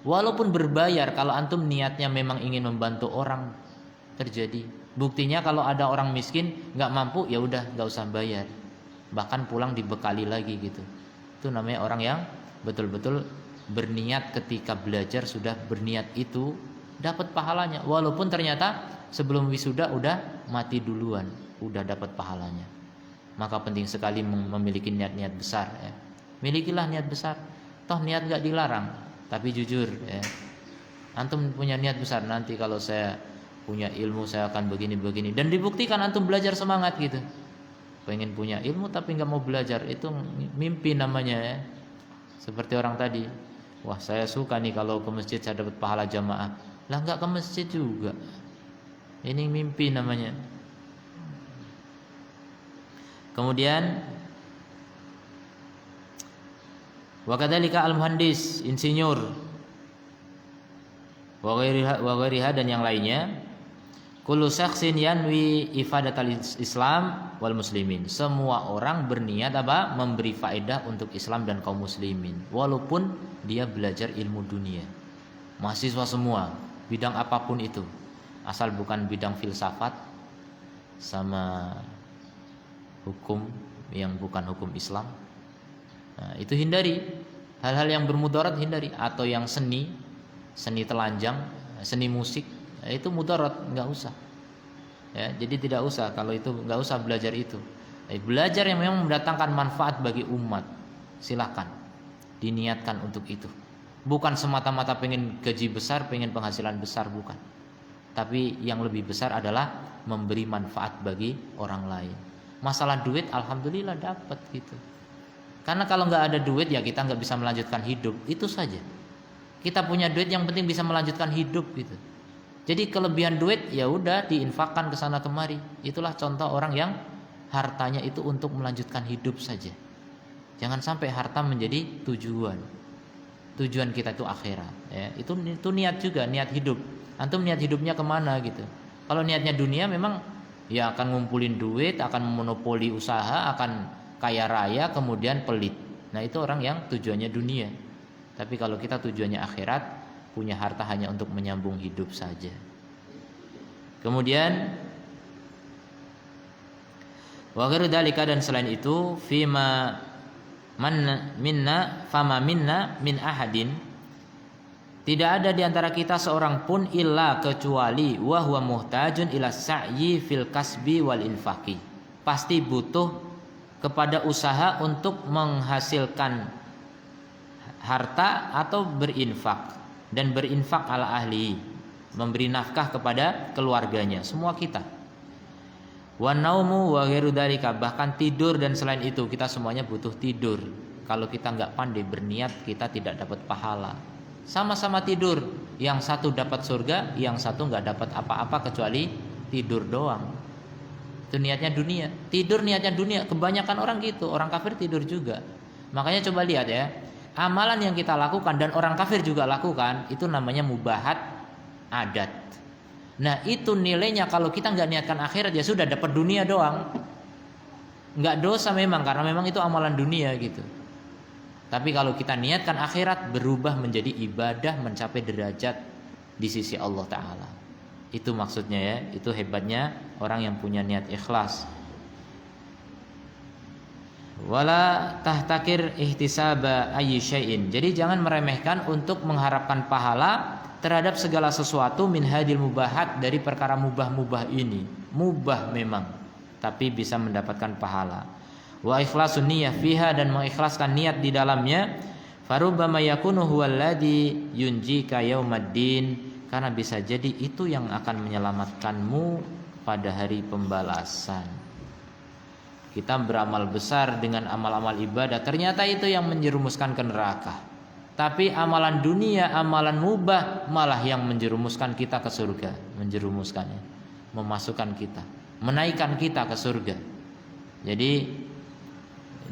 Walaupun berbayar, kalau antum niatnya memang ingin membantu orang, terjadi. Buktinya kalau ada orang miskin nggak mampu, ya udah nggak usah bayar, bahkan pulang dibekali lagi gitu. Itu namanya orang yang betul-betul berniat. Ketika belajar sudah berniat, itu dapat pahalanya, walaupun ternyata sebelum wisuda udah mati duluan, udah dapat pahalanya. Maka penting sekali memiliki niat-niat besar ya. Milikilah niat besar, toh niat nggak dilarang. Tapi jujur ya, antum punya niat besar, nanti kalau saya punya ilmu saya akan begini, dan dibuktikan antum belajar semangat gitu. Pengen punya ilmu tapi nggak mau belajar, itu mimpi namanya ya. Seperti orang tadi, wah saya suka nih kalau ke masjid saya dapat pahala jamaah, lah nggak ke masjid juga, ini mimpi namanya. Kemudian wa kadzalika al-muhandis, insinyur, wa ghairiha dan yang lainnya. Kullu syakhsin yanwi ifadatal Islam wal muslimin. Semua orang berniat apa? Memberi faedah untuk Islam dan kaum muslimin, walaupun dia belajar ilmu dunia. Mahasiswa semua, bidang apapun itu, asal bukan bidang filsafat sama hukum yang bukan hukum Islam. Nah, itu hindari. Hal-hal yang bermudarat hindari, atau yang seni telanjang, seni musik, itu mudarat, nggak usah. Ya, jadi tidak usah kalau itu, nggak usah belajar itu. Belajar yang memang mendatangkan manfaat bagi umat, silakan diniatkan untuk itu. Bukan semata-mata pengen gaji besar, pengen penghasilan besar, bukan. Tapi yang lebih besar adalah memberi manfaat bagi orang lain. Masalah duit, alhamdulillah dapat gitu. Karena kalau nggak ada duit ya kita nggak bisa melanjutkan hidup, itu saja. Kita punya duit yang penting bisa melanjutkan hidup gitu. Jadi kelebihan duit ya udah diinfakkan ke sana kemari. Itulah contoh orang yang hartanya itu untuk melanjutkan hidup saja. Jangan sampai harta menjadi tujuan. Tujuan kita itu akhirat. Ya, itu niat juga, niat hidup. Antum niat hidupnya kemana gitu. Kalau niatnya dunia memang ya akan ngumpulin duit, akan memonopoli usaha, akan kaya raya, kemudian pelit. Nah itu orang yang tujuannya dunia. Tapi kalau kita tujuannya akhirat, punya harta hanya untuk menyambung hidup saja. Kemudian wa ghairu dzalika, dan selain itu, fima fama minna min ahadin, tidak ada di antara kita seorang pun illa kecuali wa huwa muhtajun ila sa'yi fil kasbi wal infaqi, pasti butuh kepada usaha untuk menghasilkan harta atau berinfak, dan berinfak ala ahli, memberi nafkah kepada keluarganya, semua kita. Wa naumu wa ghairu dzalika, bahkan tidur dan selain itu kita semuanya butuh tidur. Kalau kita nggak pandai berniat, kita tidak dapat pahala. Sama-sama tidur, yang satu dapat surga, yang satu nggak dapat apa-apa kecuali tidur doang. Itu niatnya dunia. Tidur niatnya dunia. Kebanyakan orang gitu. Orang kafir tidur juga. Makanya coba lihat ya, amalan yang kita lakukan dan orang kafir juga lakukan, itu namanya mubahat adat. Nah itu nilainya kalau kita nggak niatkan akhirat ya sudah, dapat dunia doang. Nggak dosa memang, karena memang itu amalan dunia gitu. Tapi kalau kita niatkan akhirat, berubah menjadi ibadah, mencapai derajat di sisi Allah Ta'ala. Itu maksudnya ya. Itu hebatnya orang yang punya niat ikhlas. Wala tahtakir ihtisaba ayyi syai'in. Jadi jangan meremehkan untuk mengharapkan pahala terhadap segala sesuatu min hadil mubahat, dari perkara mubah-mubah ini. Mubah memang, tapi bisa mendapatkan pahala. Wa ikhlasun niyyah fiha, dan mengikhlaskan niat di dalamnya. Farubbama yakunu huwallazi yunjika yaumaddin, karena bisa jadi itu yang akan menyelamatkanmu pada hari pembalasan. Kita beramal besar dengan amal-amal ibadah, ternyata itu yang menjerumuskan ke neraka. Tapi amalan dunia, amalan mubah malah yang menjerumuskan kita ke surga, menjerumuskannya, memasukkan kita, menaikkan kita ke surga. Jadi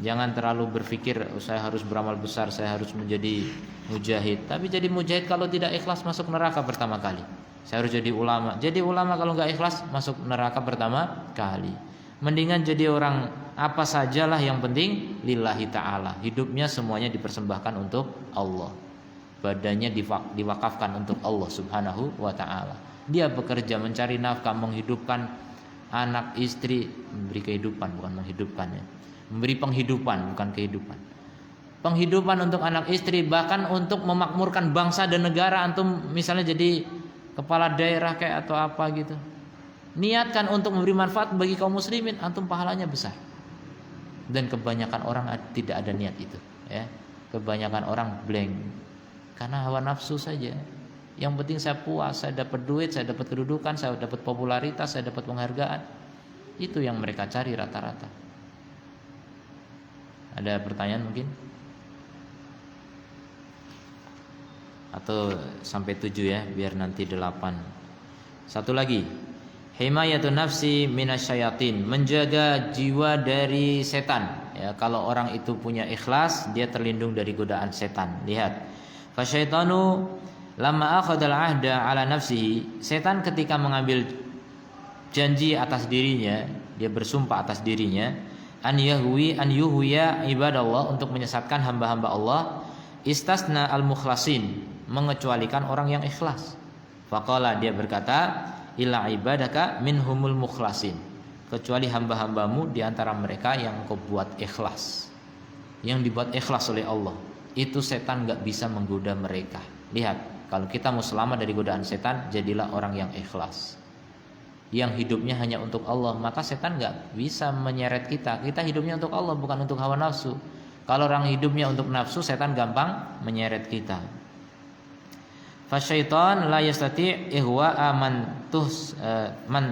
jangan terlalu berpikir saya harus beramal besar, saya harus menjadi mujahid. Tapi jadi mujahid kalau tidak ikhlas masuk neraka pertama kali. Saya harus jadi ulama. Jadi ulama kalau nggak ikhlas masuk neraka pertama kali. Mendingan jadi orang apa sajalah, yang penting lillahi ta'ala. Hidupnya semuanya dipersembahkan untuk Allah. Badannya diwakafkan untuk Allah subhanahu wa ta'ala. Dia bekerja mencari nafkah, menghidupkan anak istri, memberi kehidupan, bukan menghidupkannya. Memberi penghidupan, bukan kehidupan. Penghidupan untuk anak istri, bahkan untuk memakmurkan bangsa dan negara. Antum misalnya jadi kepala daerah kayak atau apa gitu, niatkan untuk memberi manfaat bagi kaum muslimin, antum pahalanya besar. Dan kebanyakan orang tidak ada niat itu ya. Kebanyakan orang blank karena hawa nafsu saja. Yang penting saya puas, saya dapat duit, saya dapat kedudukan, saya dapat popularitas, saya dapat penghargaan. Itu yang mereka cari rata-rata. Ada pertanyaan mungkin? Atau sampai 7 ya, biar nanti 8. Satu lagi, himayatun nafsi minasyayatin, menjaga jiwa dari setan ya. Kalau orang itu punya ikhlas, dia terlindung dari godaan setan. Lihat, fasyaitanu lamma akhadal ahda ala nafsihi, setan ketika mengambil janji atas dirinya, dia bersumpah atas dirinya, an yuhwiya ibadallah, untuk menyesatkan hamba-hamba Allah, istasna al-mukhlasin, mengecualikan orang yang ikhlas. Faqala, dia berkata, illa ibadaka minhumul mukhlasin, kecuali hamba-hambamu di antara mereka yang kau buat ikhlas, yang dibuat ikhlas oleh Allah. Itu setan gak bisa menggoda mereka. Lihat, Kalau kita mau selamat dari godaan setan, jadilah orang yang ikhlas, yang hidupnya hanya untuk Allah. Maka setan gak bisa menyeret kita. Kita hidupnya untuk Allah, bukan untuk hawa nafsu. Kalau orang hidupnya untuk nafsu, setan gampang menyeret kita. Fasyaitan la yastati' ihwa'a man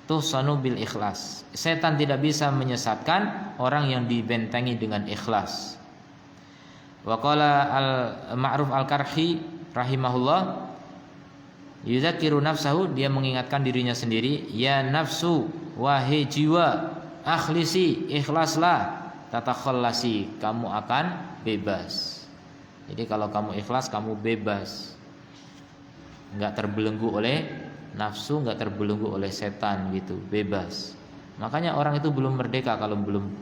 tuhsanu bil ikhlas. Setan tidak bisa menyesatkan orang yang dibentengi dengan ikhlas. Wa qala al-Ma'ruf al-Karhi rahimahullah, yudzakiru nafsahu, dia mengingatkan dirinya sendiri, ya nafsu, wahai jiwa, akhlisi, ikhlaslah, tatakhallasi, kamu akan bebas. Jadi kalau kamu ikhlas, kamu bebas, enggak terbelenggu oleh nafsu, enggak terbelenggu oleh setan gitu, bebas. Makanya orang itu belum merdeka kalau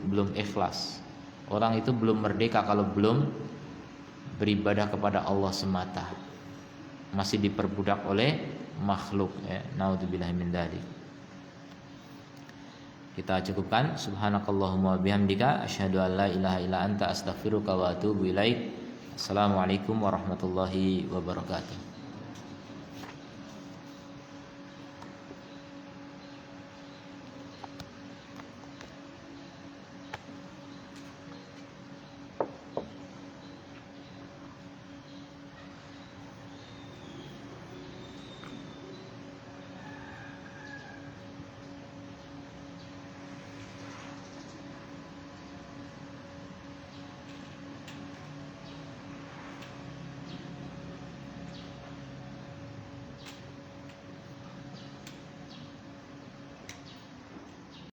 belum ikhlas. Orang itu belum merdeka kalau belum beribadah kepada Allah semata. Masih diperbudak oleh makhluk, ya. Naudzubillahi min dzalik. Kita cukupkan. Subhanakallahumma bihamdika asyhadu an la ilaha illa anta astaghfiruka wa atubu ilaik. Assalamualaikum warahmatullahi wabarakatuh.